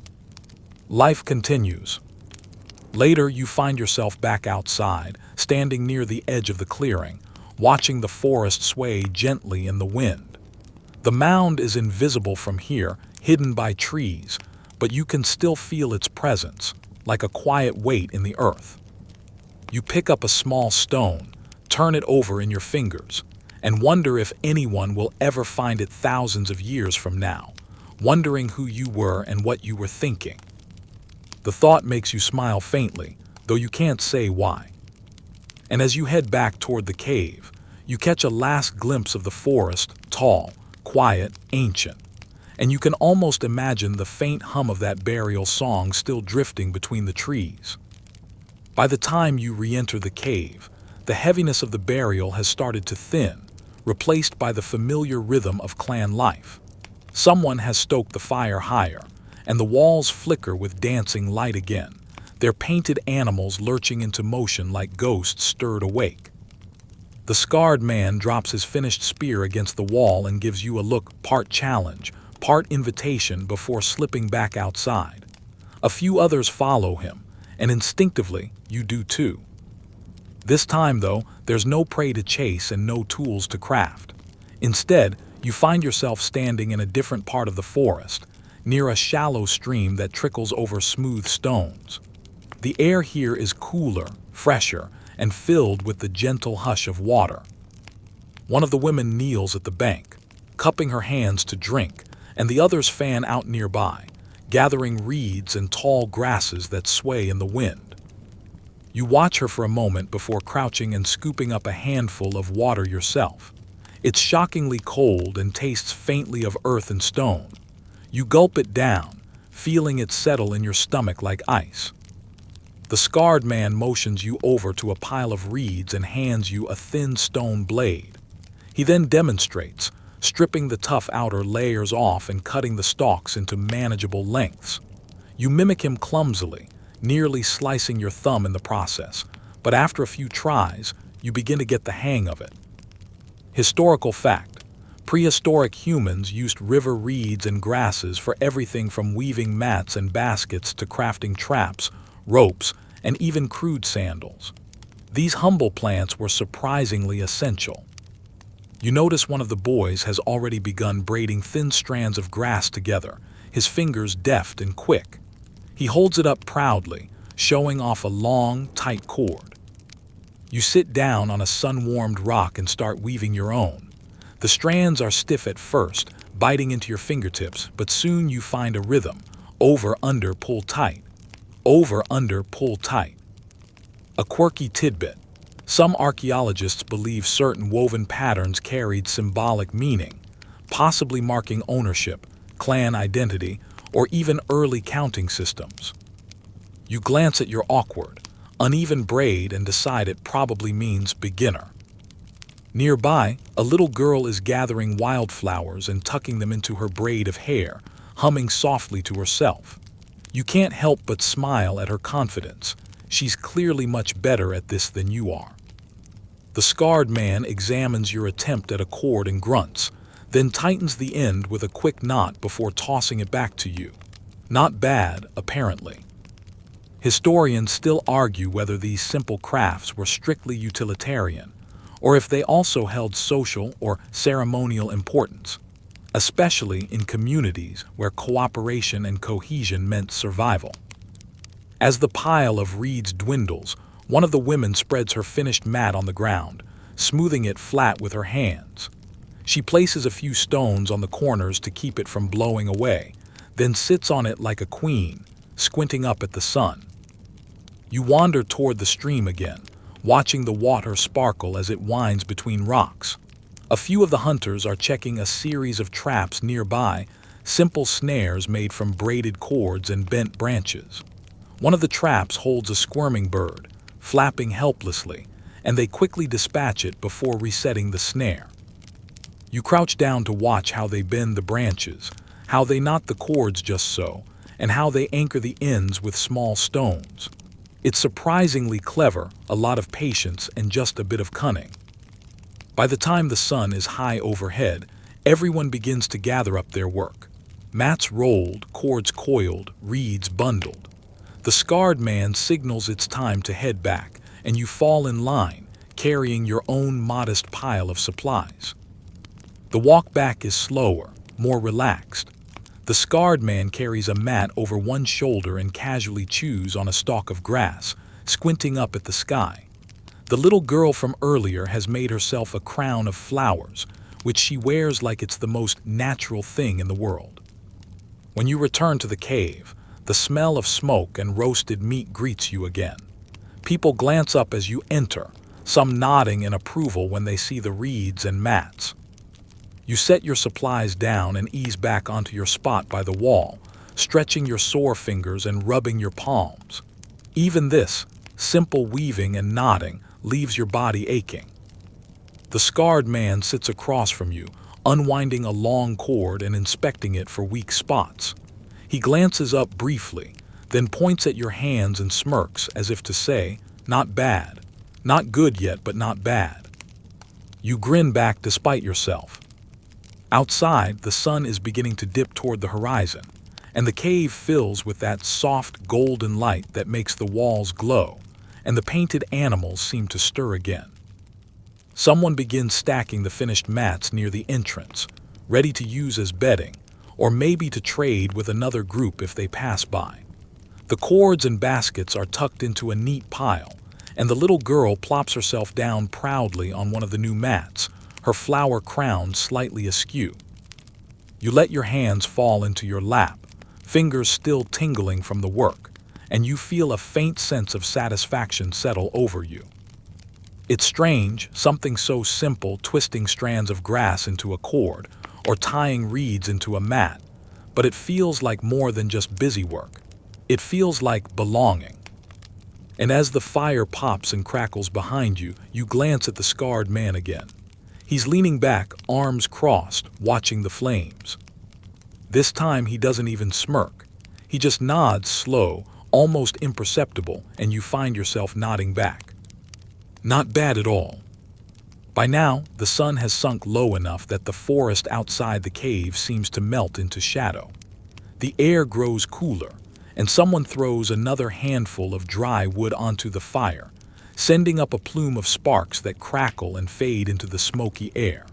Life continues. Later, you find yourself back outside, standing near the edge of the clearing, watching the forest sway gently in the wind. The mound is invisible from here, hidden by trees, but you can still feel its presence, like a quiet weight in the earth. You pick up a small stone, turn it over in your fingers, and wonder if anyone will ever find it thousands of years from now, wondering who you were and what you were thinking. The thought makes you smile faintly, though you can't say why. And as you head back toward the cave, you catch a last glimpse of the forest, tall, quiet, ancient, and you can almost imagine the faint hum of that burial song still drifting between the trees. By the time you re-enter the cave, the heaviness of the burial has started to thin, replaced by the familiar rhythm of clan life. Someone has stoked the fire higher, and the walls flicker with dancing light again, their painted animals lurching into motion like ghosts stirred awake. The scarred man drops his finished spear against the wall and gives you a look part challenge, part invitation before slipping back outside. A few others follow him, and instinctively, you do too. This time, though, there's no prey to chase and no tools to craft. Instead, you find yourself standing in a different part of the forest, near a shallow stream that trickles over smooth stones. The air here is cooler, fresher, and filled with the gentle hush of water. One of the women kneels at the bank, cupping her hands to drink, and the others fan out nearby, gathering reeds and tall grasses that sway in the wind. You watch her for a moment before crouching and scooping up a handful of water yourself. It's shockingly cold and tastes faintly of earth and stone. You gulp it down, feeling it settle in your stomach like ice. The scarred man motions you over to a pile of reeds and hands you a thin stone blade. He then demonstrates, stripping the tough outer layers off and cutting the stalks into manageable lengths. You mimic him clumsily, nearly slicing your thumb in the process, but after a few tries, you begin to get the hang of it. Historical fact: prehistoric humans used river reeds and grasses for everything from weaving mats and baskets to crafting traps, ropes, and even crude sandals. These humble plants were surprisingly essential. You notice one of the boys has already begun braiding thin strands of grass together, his fingers deft and quick. He holds it up proudly, showing off a long, tight cord. You sit down on a sun-warmed rock and start weaving your own. The strands are stiff at first, biting into your fingertips, but soon you find a rhythm: over, under, pull tight. Over, under, pull tight. A quirky tidbit: some archaeologists believe certain woven patterns carried symbolic meaning, possibly marking ownership, clan identity, or even early counting systems. You glance at your awkward, uneven braid and decide it probably means beginner. Nearby, a little girl is gathering wildflowers and tucking them into her braid of hair, humming softly to herself. You can't help but smile at her confidence. She's clearly much better at this than you are. The scarred man examines your attempt at a cord and grunts, then tightens the end with a quick knot before tossing it back to you. Not bad, apparently. Historians still argue whether these simple crafts were strictly utilitarian, or if they also held social or ceremonial importance, especially in communities where cooperation and cohesion meant survival. As the pile of reeds dwindles, one of the women spreads her finished mat on the ground, smoothing it flat with her hands. She places a few stones on the corners to keep it from blowing away, then sits on it like a queen, squinting up at the sun. You wander toward the stream again, watching the water sparkle as it winds between rocks. A few of the hunters are checking a series of traps nearby, simple snares made from braided cords and bent branches. One of the traps holds a squirming bird, flapping helplessly, and they quickly dispatch it before resetting the snare. You crouch down to watch how they bend the branches, how they knot the cords just so, and how they anchor the ends with small stones. It's surprisingly clever, a lot of patience, and just a bit of cunning. By the time the sun is high overhead, everyone begins to gather up their work. Mats rolled, cords coiled, reeds bundled. The scarred man signals it's time to head back, and you fall in line, carrying your own modest pile of supplies. The walk back is slower, more relaxed. The scarred man carries a mat over one shoulder and casually chews on a stalk of grass, squinting up at the sky. The little girl from earlier has made herself a crown of flowers, which she wears like it's the most natural thing in the world. When you return to the cave, the smell of smoke and roasted meat greets you again. People glance up as you enter, some nodding in approval when they see the reeds and mats. You set your supplies down and ease back onto your spot by the wall, stretching your sore fingers and rubbing your palms. Even this, simple weaving and knotting, leaves your body aching. The scarred man sits across from you, unwinding a long cord and inspecting it for weak spots. He glances up briefly, then points at your hands and smirks as if to say, "Not bad. Not good yet, but not bad." You grin back despite yourself. Outside, the sun is beginning to dip toward the horizon, and the cave fills with that soft golden light that makes the walls glow, and the painted animals seem to stir again. Someone begins stacking the finished mats near the entrance, ready to use as bedding, or maybe to trade with another group if they pass by. The cords and baskets are tucked into a neat pile, and the little girl plops herself down proudly on one of the new mats, her flower crown slightly askew. You let your hands fall into your lap, fingers still tingling from the work, and you feel a faint sense of satisfaction settle over you. It's strange, something so simple, twisting strands of grass into a cord, or tying reeds into a mat, but it feels like more than just busy work. It feels like belonging. And as the fire pops and crackles behind you, you glance at the scarred man again. He's leaning back, arms crossed, watching the flames. This time he doesn't even smirk. He just nods slow, almost imperceptible, and you find yourself nodding back. Not bad at all. By now, the sun has sunk low enough that the forest outside the cave seems to melt into shadow. The air grows cooler, and someone throws another handful of dry wood onto the fire, sending up a plume of sparks that crackle and fade into the smoky air.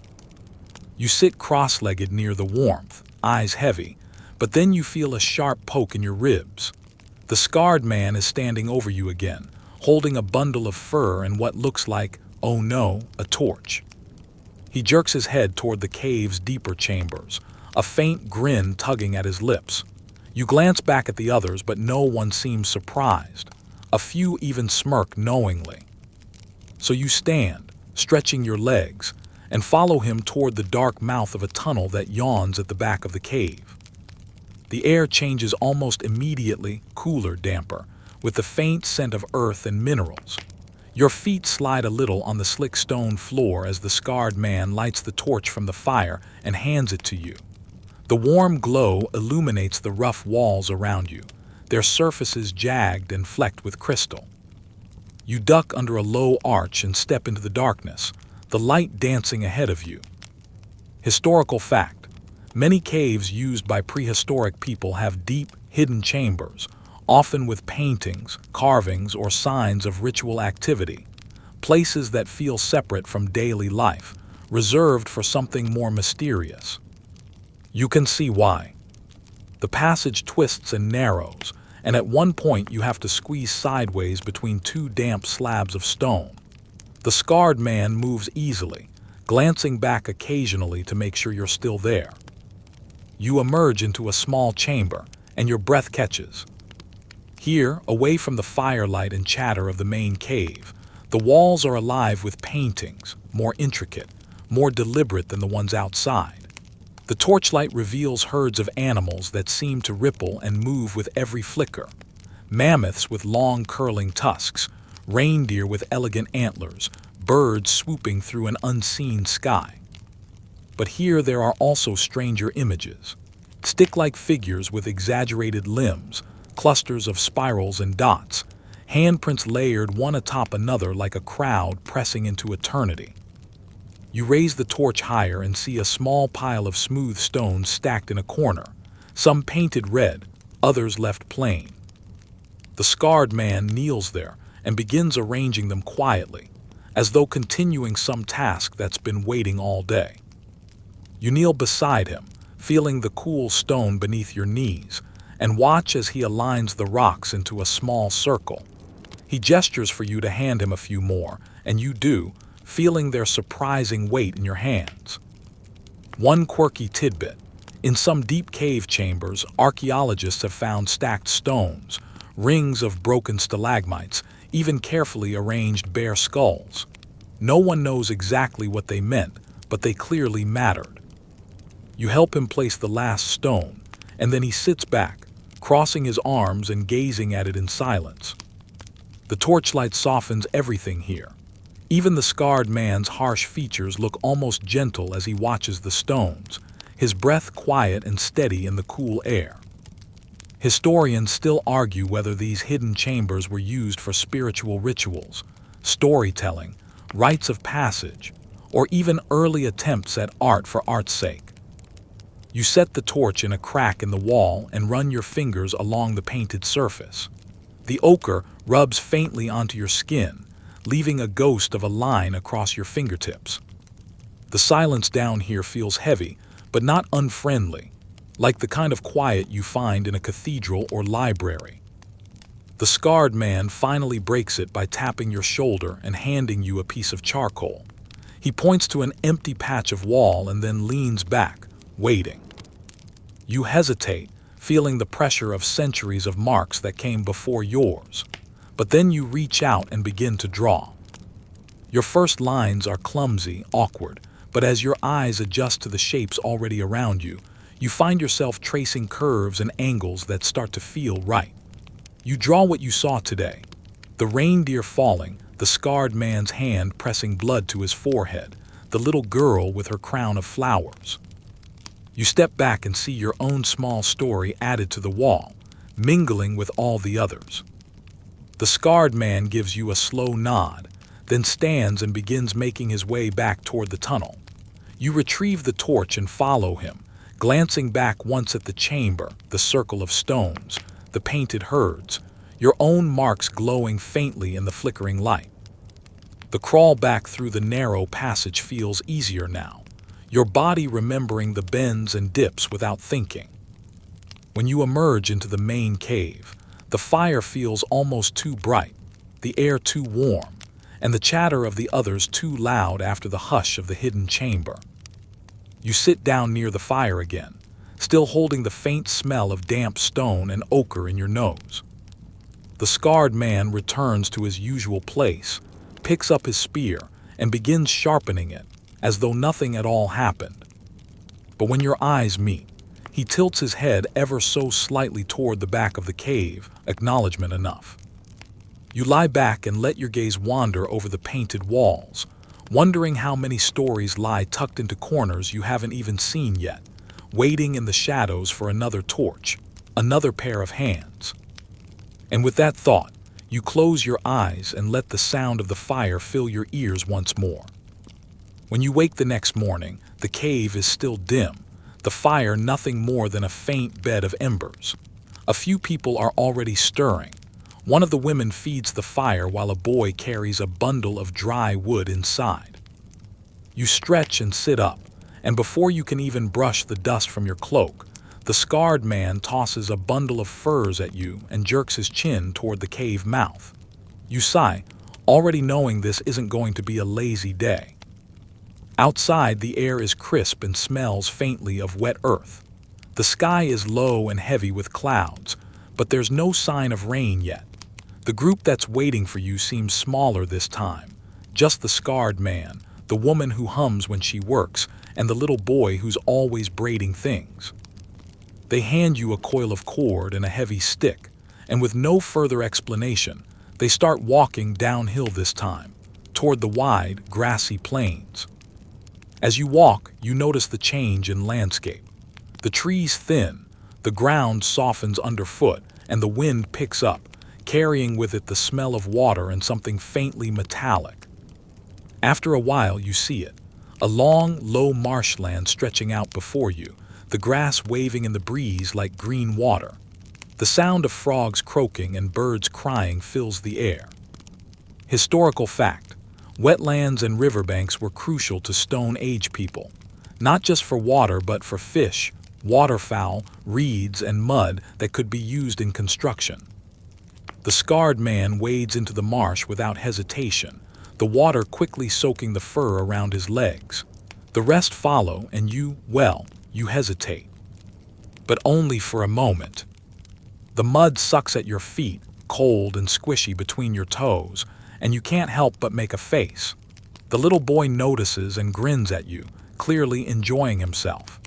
You sit cross-legged near the warmth, eyes heavy, but then you feel a sharp poke in your ribs. The scarred man is standing over you again, holding a bundle of fur and what looks like, oh no, a torch. He jerks his head toward the cave's deeper chambers, a faint grin tugging at his lips. You glance back at the others, but no one seems surprised. A few even smirk knowingly. So you stand, stretching your legs, and follow him toward the dark mouth of a tunnel that yawns at the back of the cave. The air changes almost immediately, cooler, damper, with the faint scent of earth and minerals. Your feet slide a little on the slick stone floor as the scarred man lights the torch from the fire and hands it to you. The warm glow illuminates the rough walls around you, their surfaces jagged and flecked with crystal. You duck under a low arch and step into the darkness, the light dancing ahead of you. Historical fact: many caves used by prehistoric people have deep, hidden chambers, often with paintings, carvings, or signs of ritual activity, places that feel separate from daily life, reserved for something more mysterious. You can see why. The passage twists and narrows, and at one point you have to squeeze sideways between two damp slabs of stone. The scarred man moves easily, glancing back occasionally to make sure you're still there. You emerge into a small chamber, and your breath catches. Here, away from the firelight and chatter of the main cave, the walls are alive with paintings, more intricate, more deliberate than the ones outside. The torchlight reveals herds of animals that seem to ripple and move with every flicker. Mammoths with long curling tusks, reindeer with elegant antlers, birds swooping through an unseen sky. But here there are also stranger images. Stick-like figures with exaggerated limbs, clusters of spirals and dots, handprints layered one atop another like a crowd pressing into eternity. You raise the torch higher and see a small pile of smooth stones stacked in a corner, some painted red, others left plain. The scarred man kneels there and begins arranging them quietly, as though continuing some task that's been waiting all day. You kneel beside him, feeling the cool stone beneath your knees, and watch as he aligns the rocks into a small circle. He gestures for you to hand him a few more, and you do, feeling their surprising weight in your hands. One quirky tidbit: in some deep cave chambers, archaeologists have found stacked stones, rings of broken stalagmites, even carefully arranged bare skulls. No one knows exactly what they meant, but they clearly mattered. You help him place the last stone, and then he sits back, crossing his arms and gazing at it in silence. The torchlight softens everything here. Even the scarred man's harsh features look almost gentle as he watches the stones, his breath quiet and steady in the cool air. Historians still argue whether these hidden chambers were used for spiritual rituals, storytelling, rites of passage, or even early attempts at art for art's sake. You set the torch in a crack in the wall and run your fingers along the painted surface. The ochre rubs faintly onto your skin, leaving a ghost of a line across your fingertips. The silence down here feels heavy, but not unfriendly, like the kind of quiet you find in a cathedral or library. The scarred man finally breaks it by tapping your shoulder and handing you a piece of charcoal. He points to an empty patch of wall and then leans back, waiting. You hesitate, feeling the pressure of centuries of marks that came before yours. But then you reach out and begin to draw. Your first lines are clumsy, awkward, but as your eyes adjust to the shapes already around you, you find yourself tracing curves and angles that start to feel right. You draw what you saw today: the reindeer falling, the scarred man's hand pressing blood to his forehead, the little girl with her crown of flowers. You step back and see your own small story added to the wall, mingling with all the others. The scarred man gives you a slow nod, then stands and begins making his way back toward the tunnel. You retrieve the torch and follow him, glancing back once at the chamber, the circle of stones, the painted herds, your own marks glowing faintly in the flickering light. The crawl back through the narrow passage feels easier now, your body remembering the bends and dips without thinking. When you emerge into the main cave, the fire feels almost too bright, the air too warm, and the chatter of the others too loud after the hush of the hidden chamber. You sit down near the fire again, still holding the faint smell of damp stone and ochre in your nose. The scarred man returns to his usual place, picks up his spear, and begins sharpening it, as though nothing at all happened. But when your eyes meet, he tilts his head ever so slightly toward the back of the cave, acknowledgement enough. You lie back and let your gaze wander over the painted walls, wondering how many stories lie tucked into corners you haven't even seen yet, waiting in the shadows for another torch, another pair of hands. And with that thought, you close your eyes and let the sound of the fire fill your ears once more. When you wake the next morning, the cave is still dim, the fire nothing more than a faint bed of embers. A few people are already stirring. One of the women feeds the fire while a boy carries a bundle of dry wood inside. You stretch and sit up, and before you can even brush the dust from your cloak, the scarred man tosses a bundle of furs at you and jerks his chin toward the cave mouth. You sigh, already knowing this isn't going to be a lazy day. Outside, the air is crisp and smells faintly of wet earth. The sky is low and heavy with clouds, but there's no sign of rain yet. The group that's waiting for you seems smaller this time. Just the scarred man, the woman who hums when she works, and the little boy who's always braiding things. They hand you a coil of cord and a heavy stick, and with no further explanation, they start walking downhill this time, toward the wide, grassy plains. As you walk, you notice the change in landscape. The trees thin, the ground softens underfoot, and the wind picks up, carrying with it the smell of water and something faintly metallic. After a while, you see it, a long, low marshland stretching out before you, the grass waving in the breeze like green water. The sound of frogs croaking and birds crying fills the air. Historical fact: wetlands and riverbanks were crucial to Stone Age people, not just for water but for fish, waterfowl, reeds, and mud that could be used in construction. The scarred man wades into the marsh without hesitation, the water quickly soaking the fur around his legs. The rest follow, and you hesitate. But only for a moment. The mud sucks at your feet, cold and squishy between your toes, and you can't help but make a face. The little boy notices and grins at you, clearly enjoying himself.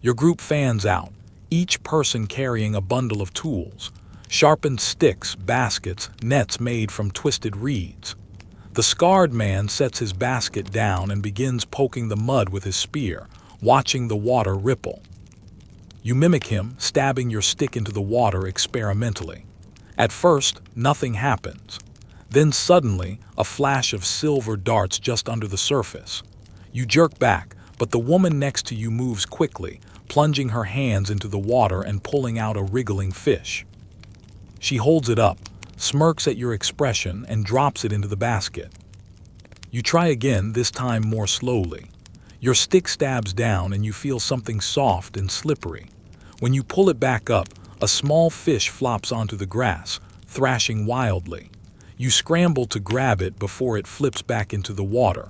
Your group fans out, each person carrying a bundle of tools, sharpened sticks, baskets, nets made from twisted reeds. The scarred man sets his basket down and begins poking the mud with his spear, watching the water ripple. You mimic him, stabbing your stick into the water experimentally. At first, nothing happens. Then suddenly, a flash of silver darts just under the surface. You jerk back, but the woman next to you moves quickly, plunging her hands into the water and pulling out a wriggling fish. She holds it up, smirks at your expression, and drops it into the basket. You try again, this time more slowly. Your stick stabs down and you feel something soft and slippery. When you pull it back up, a small fish flops onto the grass, thrashing wildly. You scramble to grab it before it flips back into the water.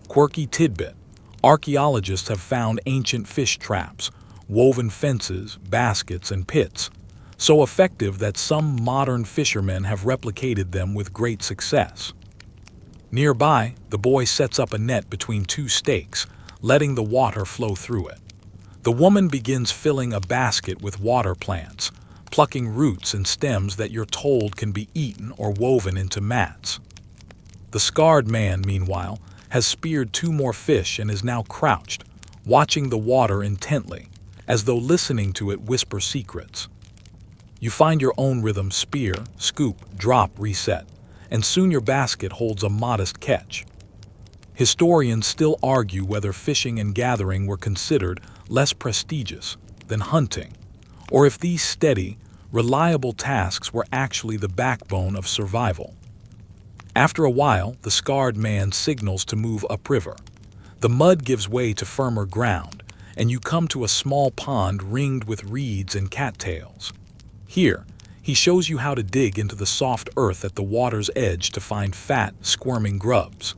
Quirky tidbit. Archaeologists have found ancient fish traps, woven fences, baskets, and pits, so effective that some modern fishermen have replicated them with great success. Nearby, the boy sets up a net between two stakes, letting the water flow through it. The woman begins filling a basket with water plants, plucking roots and stems that you're told can be eaten or woven into mats. The scarred man, meanwhile, has speared 2 more fish and is now crouched, watching the water intently, as though listening to it whisper secrets. You find your own rhythm: spear, scoop, drop, reset, and soon your basket holds a modest catch. Historians still argue whether fishing and gathering were considered less prestigious than hunting, or if these steady, reliable tasks were actually the backbone of survival. After a while, the scarred man signals to move upriver. The mud gives way to firmer ground, and you come to a small pond ringed with reeds and cattails. Here, he shows you how to dig into the soft earth at the water's edge to find fat, squirming grubs.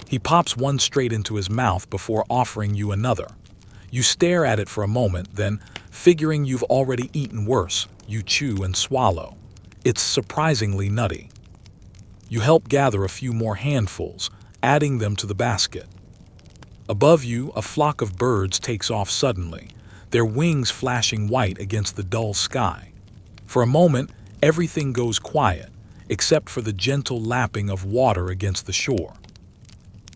He pops one straight into his mouth before offering you another. You stare at it for a moment, then, figuring you've already eaten worse, you chew and swallow. It's surprisingly nutty. You help gather a few more handfuls, adding them to the basket. Above you, a flock of birds takes off suddenly, their wings flashing white against the dull sky. For a moment, everything goes quiet, except for the gentle lapping of water against the shore.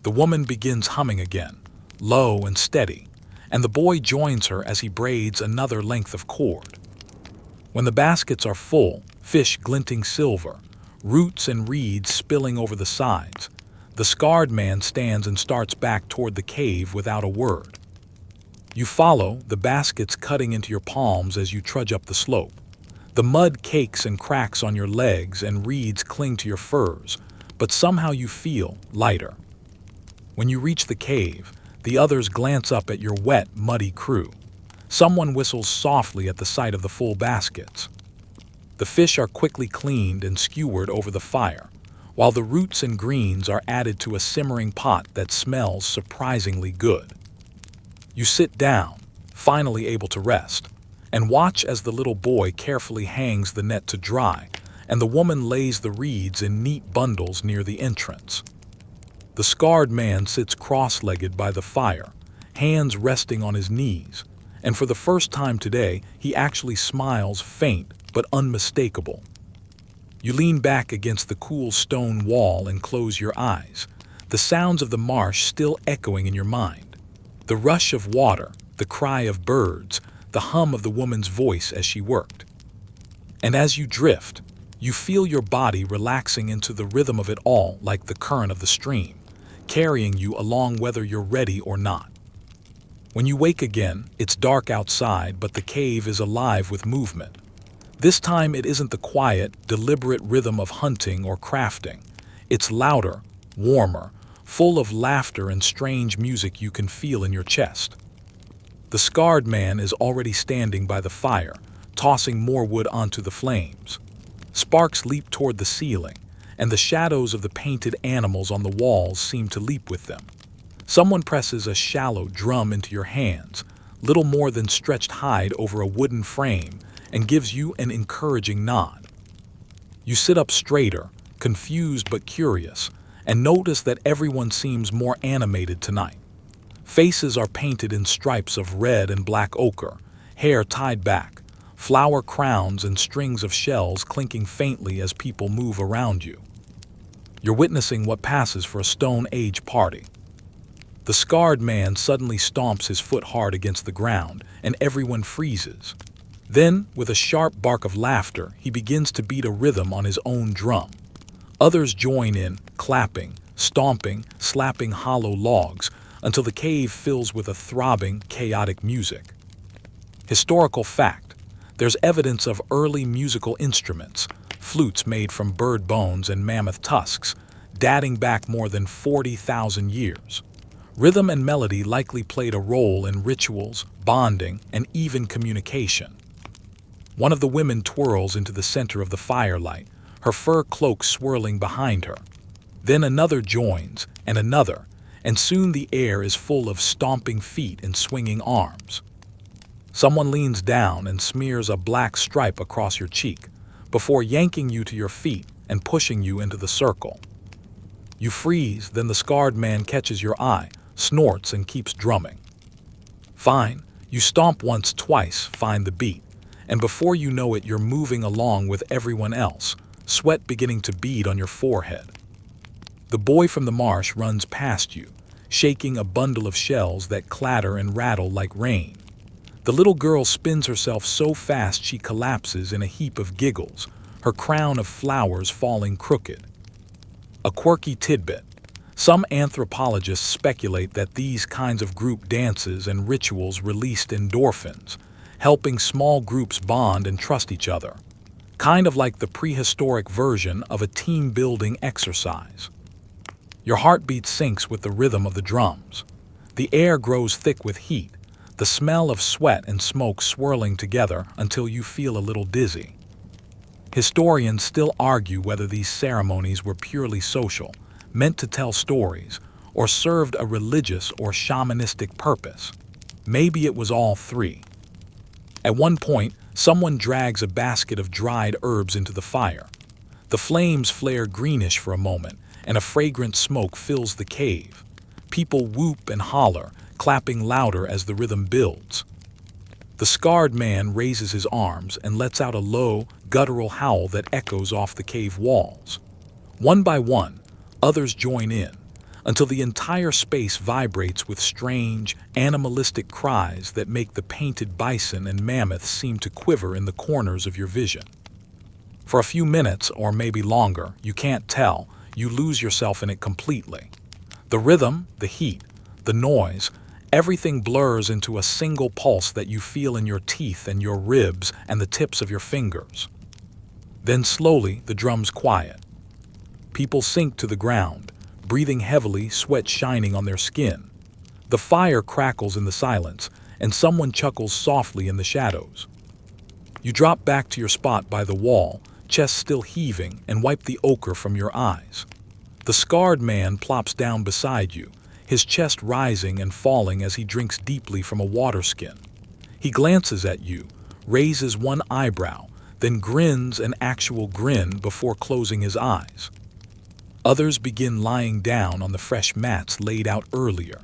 The woman begins humming again, low and steady, and the boy joins her as he braids another length of cord. When the baskets are full, fish glinting silver, roots and reeds spilling over the sides, the scarred man stands and starts back toward the cave without a word. You follow, the baskets cutting into your palms as you trudge up the slope. The mud cakes and cracks on your legs and reeds cling to your furs, but somehow you feel lighter. When you reach the cave, the others glance up at your wet, muddy crew. Someone whistles softly at the sight of the full baskets. The fish are quickly cleaned and skewered over the fire, while the roots and greens are added to a simmering pot that smells surprisingly good. You sit down, finally able to rest, and watch as the little boy carefully hangs the net to dry, and the woman lays the reeds in neat bundles near the entrance. The scarred man sits cross-legged by the fire, hands resting on his knees, and for the first time today, he actually smiles, faint but unmistakable. You lean back against the cool stone wall and close your eyes, the sounds of the marsh still echoing in your mind. The rush of water, the cry of birds, the hum of the woman's voice as she worked. And as you drift, you feel your body relaxing into the rhythm of it all like the current of the stream, carrying you along whether you're ready or not. When you wake again, it's dark outside, but the cave is alive with movement. This time it isn't the quiet, deliberate rhythm of hunting or crafting. It's louder, warmer, full of laughter and strange music you can feel in your chest. The scarred man is already standing by the fire, tossing more wood onto the flames. Sparks leap toward the ceiling, and the shadows of the painted animals on the walls seem to leap with them. Someone presses a shallow drum into your hands, little more than stretched hide over a wooden frame, and gives you an encouraging nod. You sit up straighter, confused but curious, and notice that everyone seems more animated tonight. Faces are painted in stripes of red and black ochre, hair tied back, flower crowns and strings of shells clinking faintly as people move around you. You're witnessing what passes for a Stone Age party. The scarred man suddenly stomps his foot hard against the ground, and everyone freezes. Then, with a sharp bark of laughter, he begins to beat a rhythm on his own drum. Others join in, clapping, stomping, slapping hollow logs, until the cave fills with a throbbing, chaotic music. Historical fact: there's evidence of early musical instruments, flutes made from bird bones and mammoth tusks, dating back more than 40,000 years. Rhythm and melody likely played a role in rituals, bonding, and even communication. One of the women twirls into the center of the firelight, her fur cloak swirling behind her. Then another joins, and soon the air is full of stomping feet and swinging arms. Someone leans down and smears a black stripe across your cheek, before yanking you to your feet and pushing you into the circle. You freeze, then the scarred man catches your eye, snorts, and keeps drumming. Fine, you stomp once, twice, find the beat, and before you know it, you're moving along with everyone else, sweat beginning to bead on your forehead. The boy from the marsh runs past you, shaking a bundle of shells that clatter and rattle like rain. The little girl spins herself so fast she collapses in a heap of giggles, her crown of flowers falling crooked. A quirky tidbit: some anthropologists speculate that these kinds of group dances and rituals released endorphins, helping small groups bond and trust each other, kind of like the prehistoric version of a team-building exercise. Your heartbeat syncs with the rhythm of the drums. The air grows thick with heat, the smell of sweat and smoke swirling together until you feel a little dizzy. Historians still argue whether these ceremonies were purely social, meant to tell stories, or served a religious or shamanistic purpose. Maybe it was all three. At one point, someone drags a basket of dried herbs into the fire. The flames flare greenish for a moment, and a fragrant smoke fills the cave. People whoop and holler, clapping louder as the rhythm builds. The scarred man raises his arms and lets out a low, guttural howl that echoes off the cave walls. One by one, others join in, until the entire space vibrates with strange, animalistic cries that make the painted bison and mammoths seem to quiver in the corners of your vision. For a few minutes, or maybe longer, you can't tell, you lose yourself in it completely. The rhythm, the heat, the noise, everything blurs into a single pulse that you feel in your teeth and your ribs and the tips of your fingers. Then slowly, the drums quiet. People sink to the ground, breathing heavily, sweat shining on their skin. The fire crackles in the silence, and someone chuckles softly in the shadows. You drop back to your spot by the wall, chest still heaving, and wipe the ochre from your eyes. The scarred man plops down beside you, his chest rising and falling as he drinks deeply from a water skin. He glances at you, raises one eyebrow, then grins an actual grin before closing his eyes. Others begin lying down on the fresh mats laid out earlier.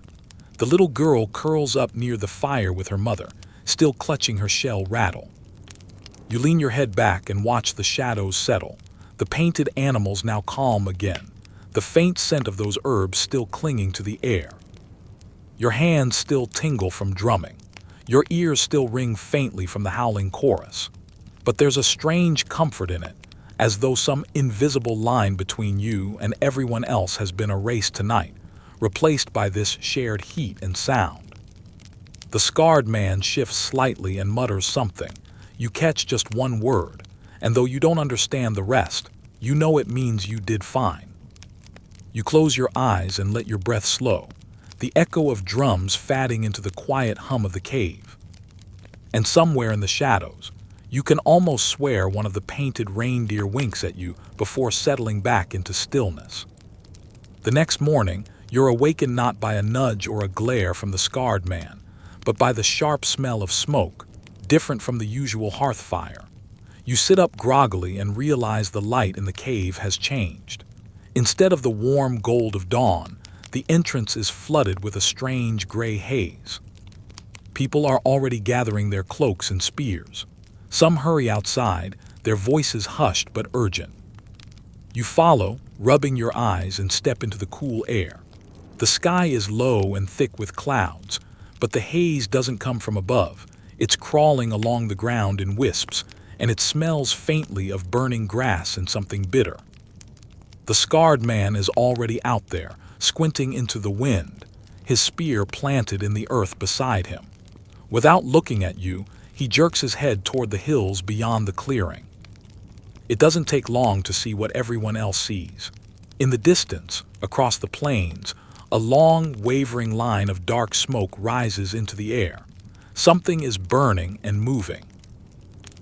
The little girl curls up near the fire with her mother, still clutching her shell rattle. You lean your head back and watch the shadows settle, the painted animals now calm again, the faint scent of those herbs still clinging to the air. Your hands still tingle from drumming. Your ears still ring faintly from the howling chorus. But there's a strange comfort in it, as though some invisible line between you and everyone else has been erased tonight, replaced by this shared heat and sound. The scarred man shifts slightly and mutters something. You catch just one word, and though you don't understand the rest, you know it means you did fine. You close your eyes and let your breath slow, the echo of drums fading into the quiet hum of the cave. And somewhere in the shadows, you can almost swear one of the painted reindeer winks at you before settling back into stillness. The next morning, you're awakened not by a nudge or a glare from the scarred man, but by the sharp smell of smoke, different from the usual hearth fire. You sit up groggily and realize the light in the cave has changed. Instead of the warm gold of dawn, the entrance is flooded with a strange gray haze. People are already gathering their cloaks and spears. Some hurry outside, their voices hushed but urgent. You follow, rubbing your eyes, and step into the cool air. The sky is low and thick with clouds, but the haze doesn't come from above. It's crawling along the ground in wisps, and it smells faintly of burning grass and something bitter. The scarred man is already out there, squinting into the wind, his spear planted in the earth beside him. Without looking at you, he jerks his head toward the hills beyond the clearing. It doesn't take long to see what everyone else sees. In the distance, across the plains, a long, wavering line of dark smoke rises into the air. Something is burning and moving.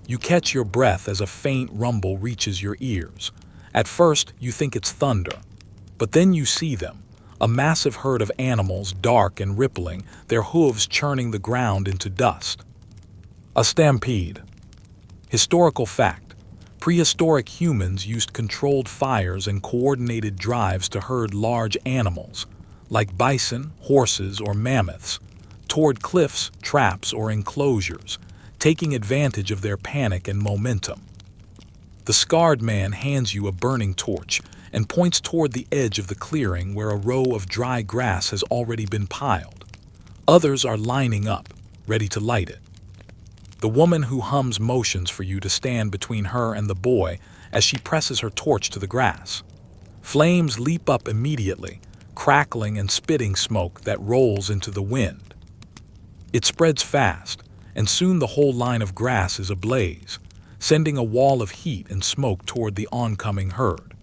You catch your breath as a faint rumble reaches your ears. At first, you think it's thunder, but then you see them, a massive herd of animals, dark and rippling, their hooves churning the ground into dust. A stampede. Historical fact: prehistoric humans used controlled fires and coordinated drives to herd large animals, like bison, horses, or mammoths, toward cliffs, traps, or enclosures, taking advantage of their panic and momentum. The scarred man hands you a burning torch and points toward the edge of the clearing where a row of dry grass has already been piled. Others are lining up, ready to light it. The woman who hums motions for you to stand between her and the boy as she presses her torch to the grass. Flames leap up immediately, crackling and spitting smoke that rolls into the wind. It spreads fast, and soon the whole line of grass is ablaze, sending a wall of heat and smoke toward the oncoming herd.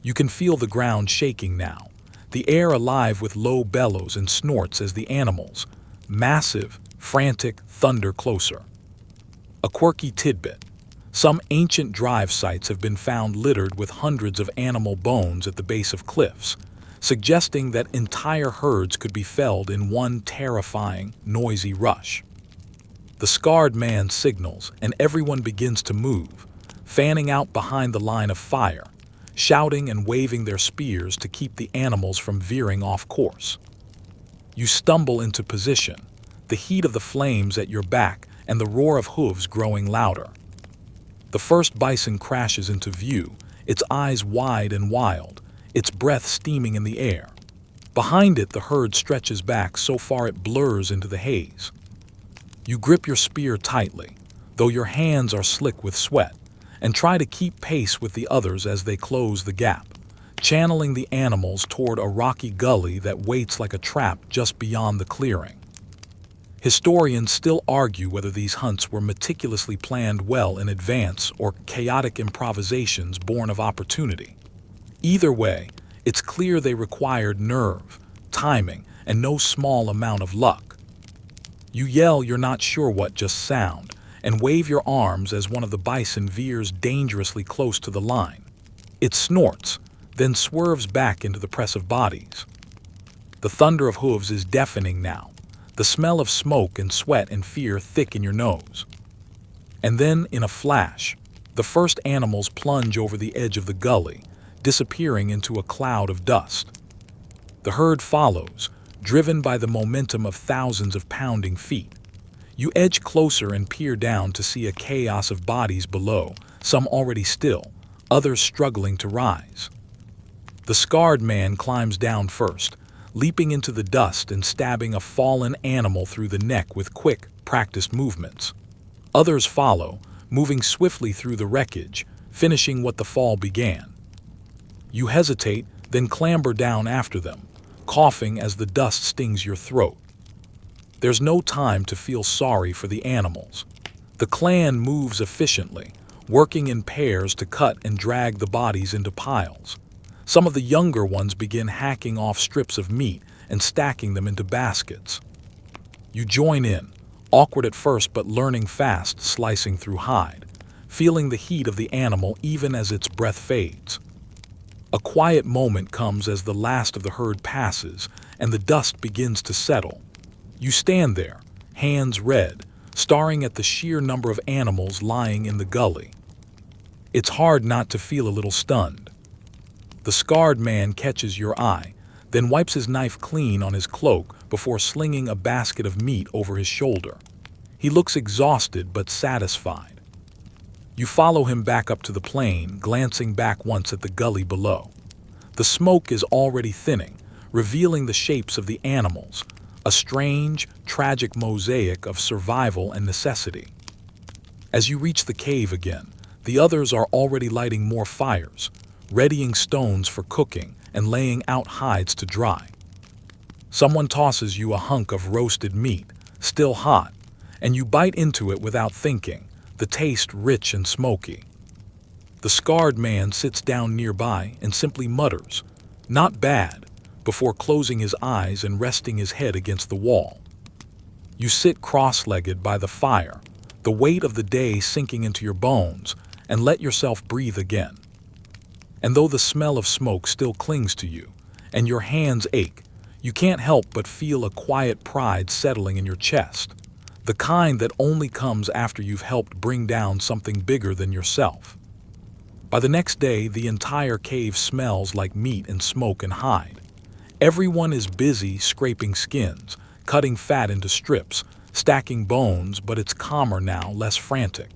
You can feel the ground shaking now, the air alive with low bellows and snorts as the animals, massive, frantic, thunder closer. A quirky tidbit: some ancient drive sites have been found littered with hundreds of animal bones at the base of cliffs, suggesting that entire herds could be felled in one terrifying, noisy rush. The scarred man signals, and everyone begins to move, fanning out behind the line of fire, shouting and waving their spears to keep the animals from veering off course. You stumble into position, the heat of the flames at your back and the roar of hooves growing louder. The first bison crashes into view, its eyes wide and wild, its breath steaming in the air. Behind it, the herd stretches back so far it blurs into the haze. You grip your spear tightly, though your hands are slick with sweat, and try to keep pace with the others as they close the gap, channeling the animals toward a rocky gully that waits like a trap just beyond the clearing. Historians still argue whether these hunts were meticulously planned well in advance or chaotic improvisations born of opportunity. Either way, it's clear they required nerve, timing, and no small amount of luck. You yell you're not sure what just sound, and wave your arms as one of the bison veers dangerously close to the line. It snorts, then swerves back into the press of bodies. The thunder of hooves is deafening now, the smell of smoke and sweat and fear thick in your nose. And then, in a flash, the first animals plunge over the edge of the gully, disappearing into a cloud of dust. The herd follows, driven by the momentum of thousands of pounding feet. You edge closer and peer down to see a chaos of bodies below, some already still, others struggling to rise. The scarred man climbs down first, leaping into the dust and stabbing a fallen animal through the neck with quick, practiced movements. Others follow, moving swiftly through the wreckage, finishing what the fall began. You hesitate, then clamber down after them, coughing as the dust stings your throat. There's no time to feel sorry for the animals. The clan moves efficiently, working in pairs to cut and drag the bodies into piles. Some of the younger ones begin hacking off strips of meat and stacking them into baskets. You join in, awkward at first but learning fast, slicing through hide, feeling the heat of the animal even as its breath fades. A quiet moment comes as the last of the herd passes and the dust begins to settle. You stand there, hands red, staring at the sheer number of animals lying in the gully. It's hard not to feel a little stunned. The scarred man catches your eye, then wipes his knife clean on his cloak before slinging a basket of meat over his shoulder. He looks exhausted but satisfied. You follow him back up to the plain, glancing back once at the gully below. The smoke is already thinning, revealing the shapes of the animals, a strange, tragic mosaic of survival and necessity. As you reach the cave again, the others are already lighting more fires, readying stones for cooking and laying out hides to dry. Someone tosses you a hunk of roasted meat, still hot, and you bite into it without thinking, the taste rich and smoky. The scarred man sits down nearby and simply mutters, "Not bad," before closing his eyes and resting his head against the wall. You sit cross-legged by the fire, the weight of the day sinking into your bones, and let yourself breathe again. And though the smell of smoke still clings to you, and your hands ache, you can't help but feel a quiet pride settling in your chest, the kind that only comes after you've helped bring down something bigger than yourself. By the next day, the entire cave smells like meat and smoke and hide. Everyone is busy scraping skins, cutting fat into strips, stacking bones, but it's calmer now, less frantic.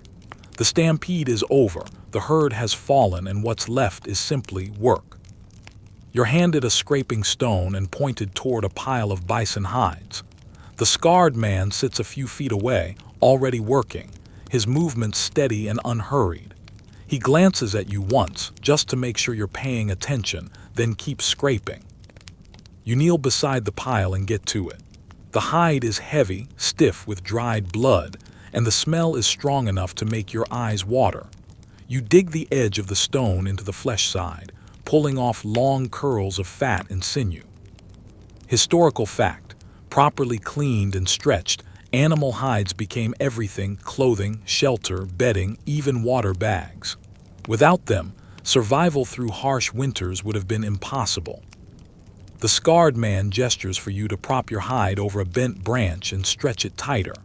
The stampede is over, the herd has fallen, and what's left is simply work. You're handed a scraping stone and pointed toward a pile of bison hides. The scarred man sits a few feet away, already working, his movements steady and unhurried. He glances at you once, just to make sure you're paying attention, then keeps scraping. You kneel beside the pile and get to it. The hide is heavy, stiff with dried blood, and the smell is strong enough to make your eyes water. You dig the edge of the stone into the flesh side, pulling off long curls of fat and sinew. Historical fact: properly cleaned and stretched, animal hides became everything: clothing, shelter, bedding, even water bags. Without them, survival through harsh winters would have been impossible. The scarred man gestures for you to prop your hide over a bent branch and stretch it tighter.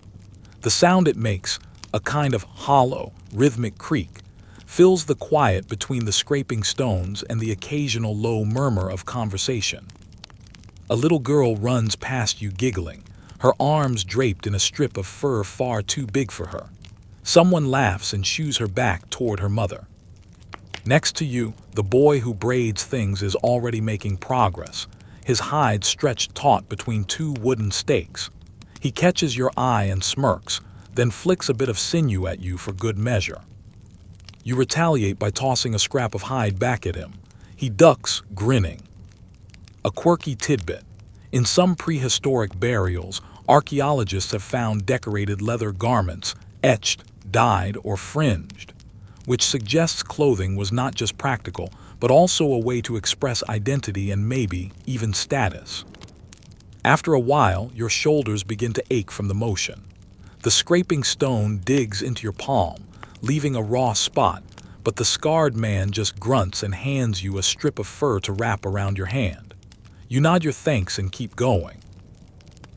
The sound it makes, a kind of hollow, rhythmic creak, fills the quiet between the scraping stones and the occasional low murmur of conversation. A little girl runs past you giggling, her arms draped in a strip of fur far too big for her. Someone laughs and shoos her back toward her mother. Next to you, the boy who braids things is already making progress, his hide stretched taut between two wooden stakes. He catches your eye and smirks, then flicks a bit of sinew at you for good measure. You retaliate by tossing a scrap of hide back at him. He ducks, grinning. A quirky tidbit: in some prehistoric burials, archaeologists have found decorated leather garments, etched, dyed, or fringed, which suggests clothing was not just practical, but also a way to express identity and maybe even status. After a while, your shoulders begin to ache from the motion. The scraping stone digs into your palm, leaving a raw spot, but the scarred man just grunts and hands you a strip of fur to wrap around your hand. You nod your thanks and keep going.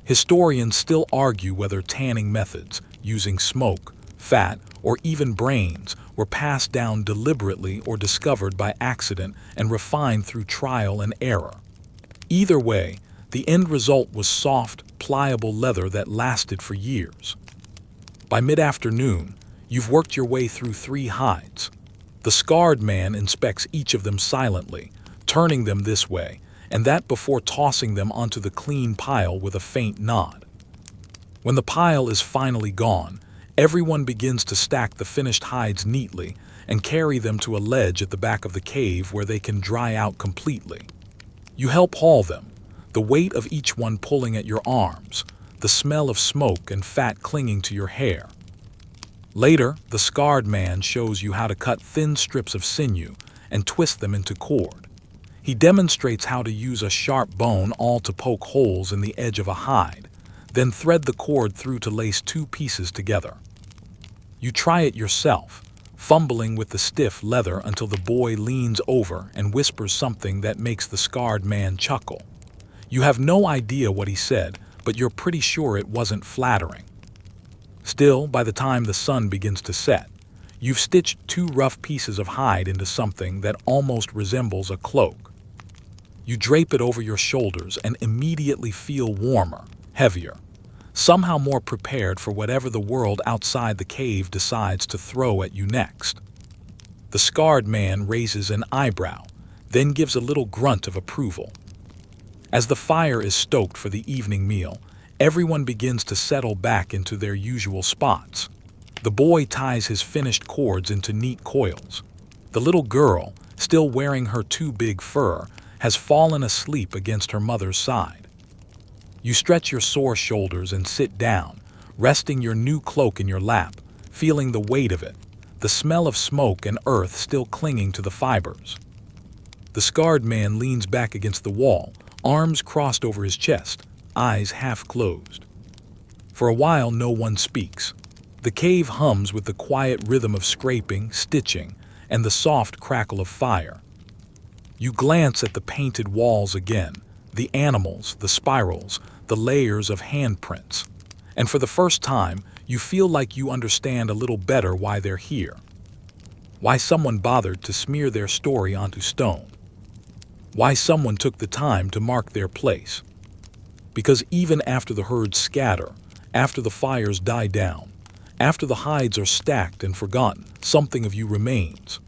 Historians still argue whether tanning methods, using smoke, fat, or even brains, were passed down deliberately or discovered by accident and refined through trial and error. Either way, the end result was soft, pliable leather that lasted for years. By mid-afternoon, you've worked your way through 3 hides. The scarred man inspects each of them silently, turning them this way and that before tossing them onto the clean pile with a faint nod. When the pile is finally gone, everyone begins to stack the finished hides neatly and carry them to a ledge at the back of the cave where they can dry out completely. You help haul them, the weight of each one pulling at your arms, the smell of smoke and fat clinging to your hair. Later, the scarred man shows you how to cut thin strips of sinew and twist them into cord. He demonstrates how to use a sharp bone awl to poke holes in the edge of a hide, then thread the cord through to lace 2 pieces together. You try it yourself, fumbling with the stiff leather until the boy leans over and whispers something that makes the scarred man chuckle. You have no idea what he said, but you're pretty sure it wasn't flattering. Still, by the time the sun begins to set, you've stitched 2 rough pieces of hide into something that almost resembles a cloak. You drape it over your shoulders and immediately feel warmer, heavier, somehow more prepared for whatever the world outside the cave decides to throw at you next. The scarred man raises an eyebrow, then gives a little grunt of approval. As the fire is stoked for the evening meal, everyone begins to settle back into their usual spots. The boy ties his finished cords into neat coils. The little girl, still wearing her too big fur, has fallen asleep against her mother's side. You stretch your sore shoulders and sit down, resting your new cloak in your lap, feeling the weight of it, the smell of smoke and earth still clinging to the fibers. The scarred man leans back against the wall, arms crossed over his chest, eyes half closed. For a while no one speaks. The cave hums with the quiet rhythm of scraping, stitching, and the soft crackle of fire. You glance at the painted walls again, the animals, the spirals, the layers of handprints. And for the first time, you feel like you understand a little better why they're here. Why someone bothered to smear their story onto stone. Why someone took the time to mark their place. Because even after the herds scatter, after the fires die down, after the hides are stacked and forgotten, something of you remains.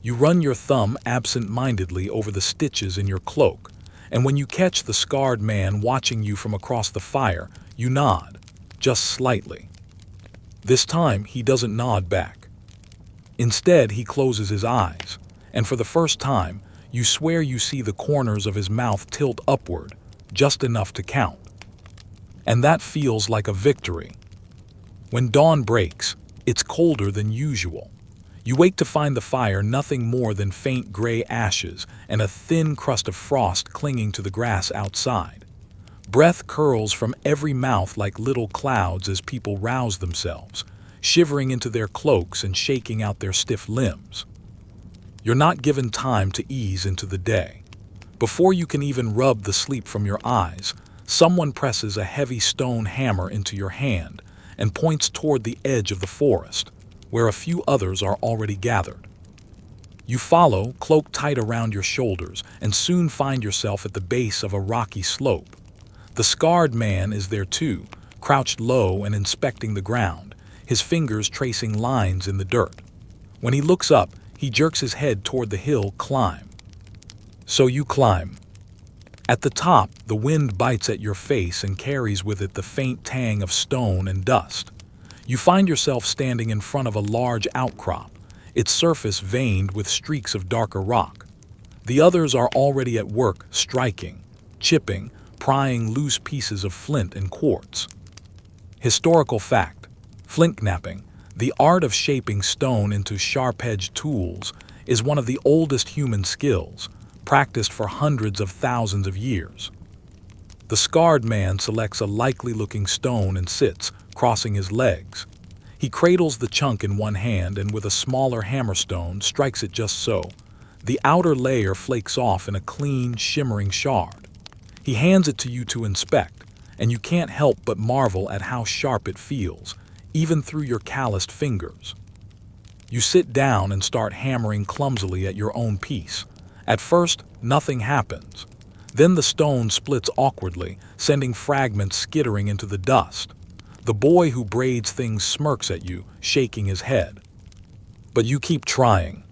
You run your thumb absent-mindedly over the stitches in your cloak, and when you catch the scarred man watching you from across the fire, you nod, just slightly. This time he doesn't nod back. Instead, he closes his eyes, and for the first time, you swear you see the corners of his mouth tilt upward, just enough to count. And that feels like a victory. When dawn breaks, it's colder than usual. You wake to find the fire nothing more than faint gray ashes and a thin crust of frost clinging to the grass outside. Breath curls from every mouth like little clouds as people rouse themselves, shivering into their cloaks and shaking out their stiff limbs. You're not given time to ease into the day. Before you can even rub the sleep from your eyes, someone presses a heavy stone hammer into your hand and points toward the edge of the forest, where a few others are already gathered. You follow, cloak tight around your shoulders, and soon find yourself at the base of a rocky slope. The scarred man is there too, crouched low and inspecting the ground, his fingers tracing lines in the dirt. When he looks up, he jerks his head toward the hill climb. So you climb. At the top, the wind bites at your face and carries with it the faint tang of stone and dust. You find yourself standing in front of a large outcrop, its surface veined with streaks of darker rock. The others are already at work striking, chipping, prying loose pieces of flint and quartz. Historical fact: flint knapping, the art of shaping stone into sharp-edged tools, is one of the oldest human skills, practiced for hundreds of thousands of years. The scarred man selects a likely-looking stone and sits, crossing his legs. He cradles the chunk in one hand and with a smaller hammerstone strikes it just so. The outer layer flakes off in a clean, shimmering shard. He hands it to you to inspect, and you can't help but marvel at how sharp it feels, even through your calloused fingers. You sit down and start hammering clumsily at your own piece. At first, nothing happens. Then the stone splits awkwardly, sending fragments skittering into the dust. The boy who braids things smirks at you, shaking his head. But you keep trying.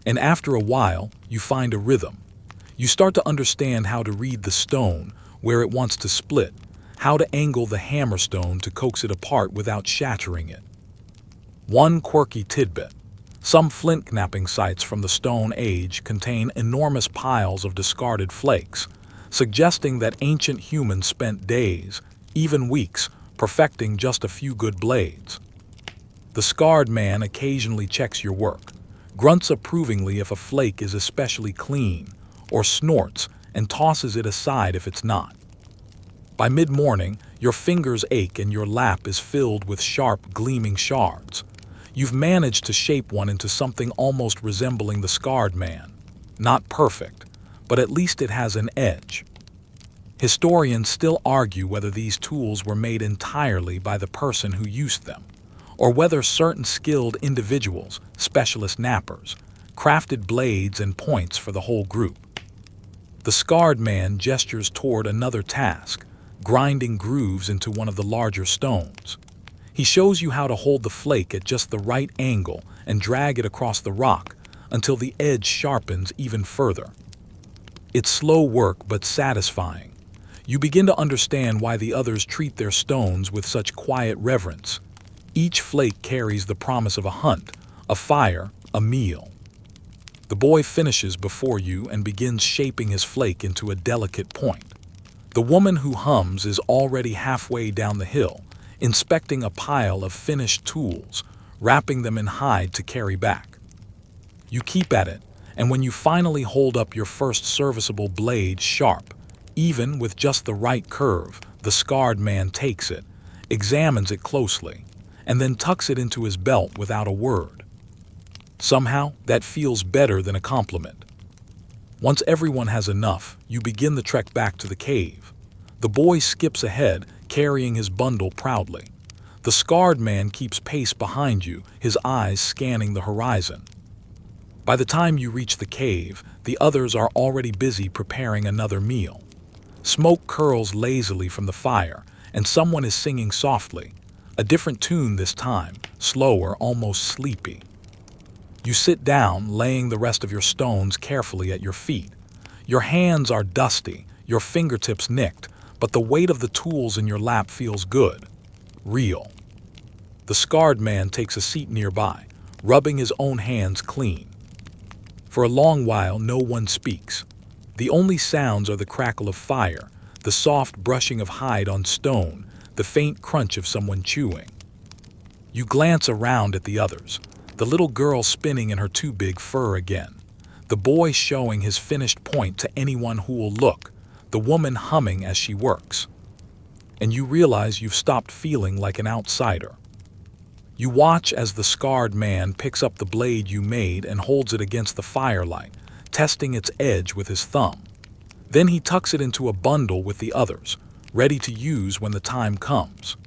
And after a while, you find a rhythm. You start to understand how to read the stone, where it wants to split, how to angle the hammerstone to coax it apart without shattering it. One quirky tidbit: some flint knapping sites from the Stone Age contain enormous piles of discarded flakes, suggesting that ancient humans spent days, even weeks, perfecting just a few good blades. The scarred man occasionally checks your work, grunts approvingly if a flake is especially clean, or snorts and tosses it aside if it's not. By mid-morning, your fingers ache and your lap is filled with sharp, gleaming shards. You've managed to shape one into something almost resembling the scarred man. Not perfect, but at least it has an edge. Historians still argue whether these tools were made entirely by the person who used them, or whether certain skilled individuals, specialist knappers, crafted blades and points for the whole group. The scarred man gestures toward another task, grinding grooves into one of the larger stones. He shows you how to hold the flake at just the right angle and drag it across the rock until the edge sharpens even further. It's slow work but satisfying. You begin to understand why the others treat their stones with such quiet reverence. Each flake carries the promise of a hunt, a fire, a meal. The boy finishes before you and begins shaping his flake into a delicate point. The woman who hums is already halfway down the hill, inspecting a pile of finished tools, wrapping them in hide to carry back. You keep at it, and when you finally hold up your first serviceable blade sharp, even with just the right curve, the scarred man takes it, examines it closely, and then tucks it into his belt without a word. Somehow, that feels better than a compliment. Once everyone has enough, you begin the trek back to the cave. The boy skips ahead, carrying his bundle proudly. The scarred man keeps pace behind you, his eyes scanning the horizon. By the time you reach the cave, the others are already busy preparing another meal. Smoke curls lazily from the fire, and someone is singing softly, a different tune this time, slower, almost sleepy. You sit down, laying the rest of your stones carefully at your feet. Your hands are dusty, your fingertips nicked, but the weight of the tools in your lap feels good, real. The scarred man takes a seat nearby, rubbing his own hands clean. For a long while, no one speaks. The only sounds are the crackle of fire, the soft brushing of hide on stone, the faint crunch of someone chewing. You glance around at the others, the little girl spinning in her too big fur again, the boy showing his finished point to anyone who will look, the woman humming as she works. And you realize you've stopped feeling like an outsider. You watch as the scarred man picks up the blade you made and holds it against the firelight, testing its edge with his thumb. Then he tucks it into a bundle with the others, ready to use when the time comes.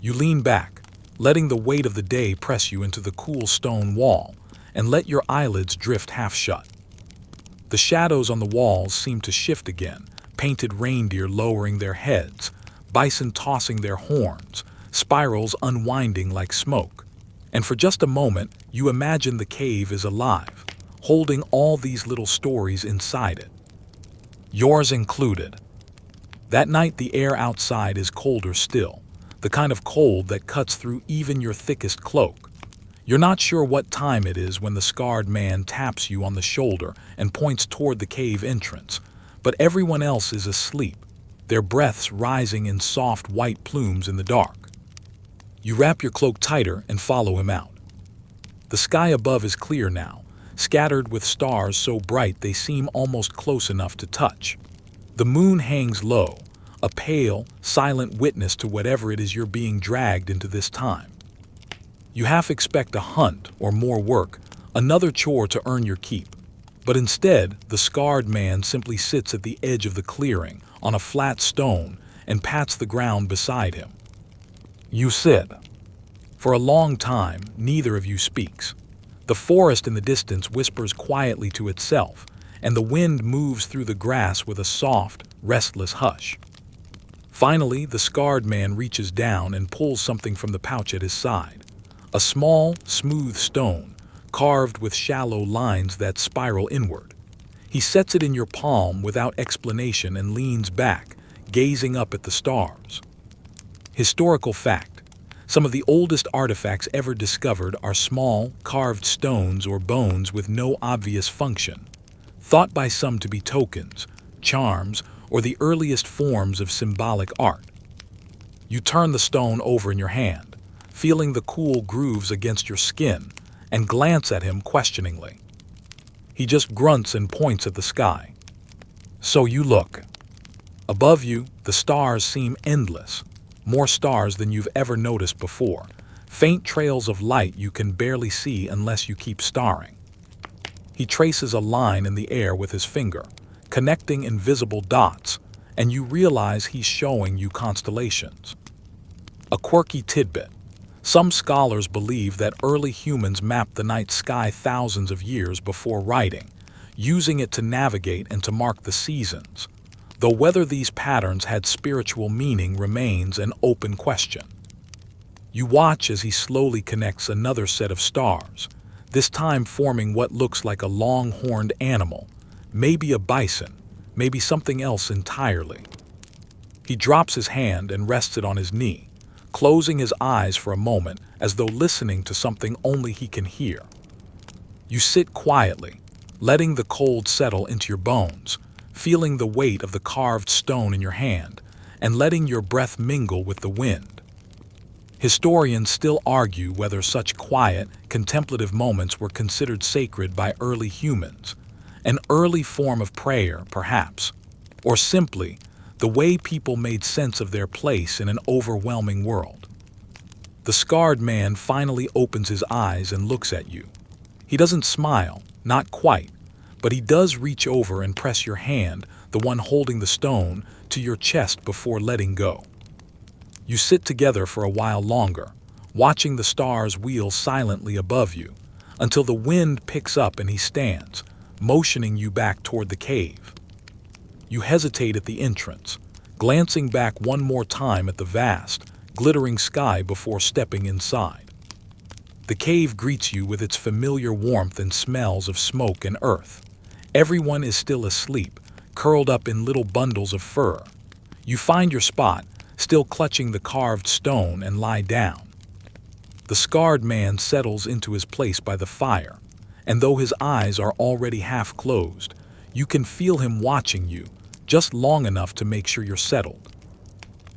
You lean back, letting the weight of the day press you into the cool stone wall, and let your eyelids drift half shut. The shadows on the walls seem to shift again, painted reindeer lowering their heads, bison tossing their horns, spirals unwinding like smoke. And for just a moment, you imagine the cave is alive, holding all these little stories inside it. Yours included. That night the air outside is colder still, the kind of cold that cuts through even your thickest cloak. You're not sure what time it is when the scarred man taps you on the shoulder and points toward the cave entrance, but everyone else is asleep, their breaths rising in soft white plumes in the dark. You wrap your cloak tighter and follow him out. The sky above is clear now, scattered with stars so bright they seem almost close enough to touch. The moon hangs low, a pale, silent witness to whatever it is you're being dragged into this time. You half expect a hunt or more work, another chore to earn your keep. But instead, the scarred man simply sits at the edge of the clearing, on a flat stone, and pats the ground beside him. You sit. For a long time, neither of you speaks. The forest in the distance whispers quietly to itself, and the wind moves through the grass with a soft, restless hush. Finally, the scarred man reaches down and pulls something from the pouch at his side. A small, smooth stone, carved with shallow lines that spiral inward. He sets it in your palm without explanation and leans back, gazing up at the stars. Historical fact: some of the oldest artifacts ever discovered are small, carved stones or bones with no obvious function, thought by some to be tokens, charms, or the earliest forms of symbolic art. You turn the stone over in your hand, feeling the cool grooves against your skin, and glance at him questioningly. He just grunts and points at the sky. So you look. Above you, the stars seem endless, more stars than you've ever noticed before, faint trails of light you can barely see unless you keep staring. He traces a line in the air with his finger, connecting invisible dots, and you realize he's showing you constellations. A quirky tidbit: some scholars believe that early humans mapped the night sky thousands of years before writing, using it to navigate and to mark the seasons, though whether these patterns had spiritual meaning remains an open question. You watch as he slowly connects another set of stars, this time forming what looks like a long-horned animal, maybe a bison, maybe something else entirely. He drops his hand and rests it on his knee, closing his eyes for a moment as though listening to something only he can hear. You sit quietly, letting the cold settle into your bones, feeling the weight of the carved stone in your hand, and letting your breath mingle with the wind. Historians still argue whether such quiet, contemplative moments were considered sacred by early humans, an early form of prayer, perhaps, or simply the way people made sense of their place in an overwhelming world. The scarred man finally opens his eyes and looks at you. He doesn't smile, not quite, but he does reach over and press your hand, the one holding the stone, to your chest before letting go. You sit together for a while longer, watching the stars wheel silently above you, until the wind picks up and he stands, motioning you back toward the cave. You hesitate at the entrance, glancing back one more time at the vast, glittering sky before stepping inside. The cave greets you with its familiar warmth and smells of smoke and earth. Everyone is still asleep, curled up in little bundles of fur. You find your spot, still clutching the carved stone, and lie down. The scarred man settles into his place by the fire, and though his eyes are already half closed, you can feel him watching you, just long enough to make sure you're settled.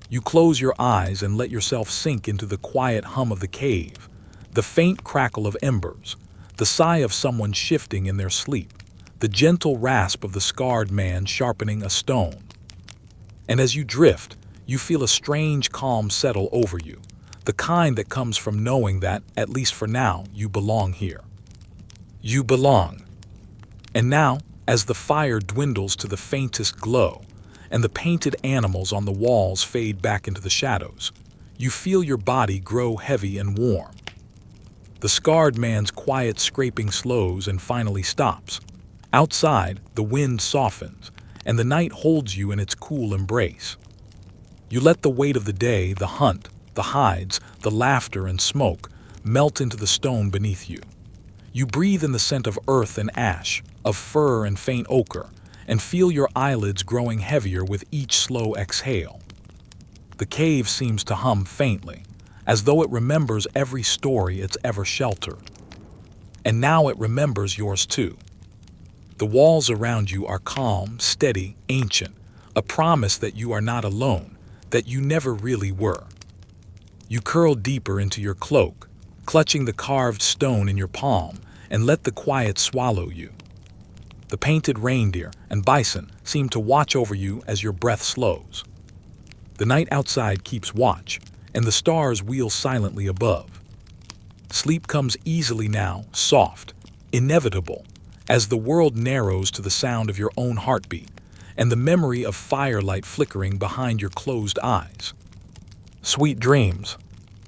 You close your eyes and let yourself sink into the quiet hum of the cave, the faint crackle of embers, the sigh of someone shifting in their sleep, the gentle rasp of the scarred man sharpening a stone. And as you drift, you feel a strange calm settle over you, the kind that comes from knowing that, at least for now, you belong here. You belong. And now, as the fire dwindles to the faintest glow, and the painted animals on the walls fade back into the shadows, you feel your body grow heavy and warm. The scarred man's quiet scraping slows and finally stops. Outside, the wind softens, and the night holds you in its cool embrace. You let the weight of the day, the hunt, the hides, the laughter and smoke melt into the stone beneath you. You breathe in the scent of earth and ash, of fur and faint ochre, and feel your eyelids growing heavier with each slow exhale. The cave seems to hum faintly, as though it remembers every story it's ever sheltered. And now it remembers yours too. The walls around you are calm, steady, ancient, a promise that you are not alone, that you never really were. You curl deeper into your cloak, clutching the carved stone in your palm, and let the quiet swallow you. The painted reindeer and bison seem to watch over you as your breath slows. The night outside keeps watch, and the stars wheel silently above. Sleep comes easily now, soft, inevitable, as the world narrows to the sound of your own heartbeat and the memory of firelight flickering behind your closed eyes. Sweet dreams.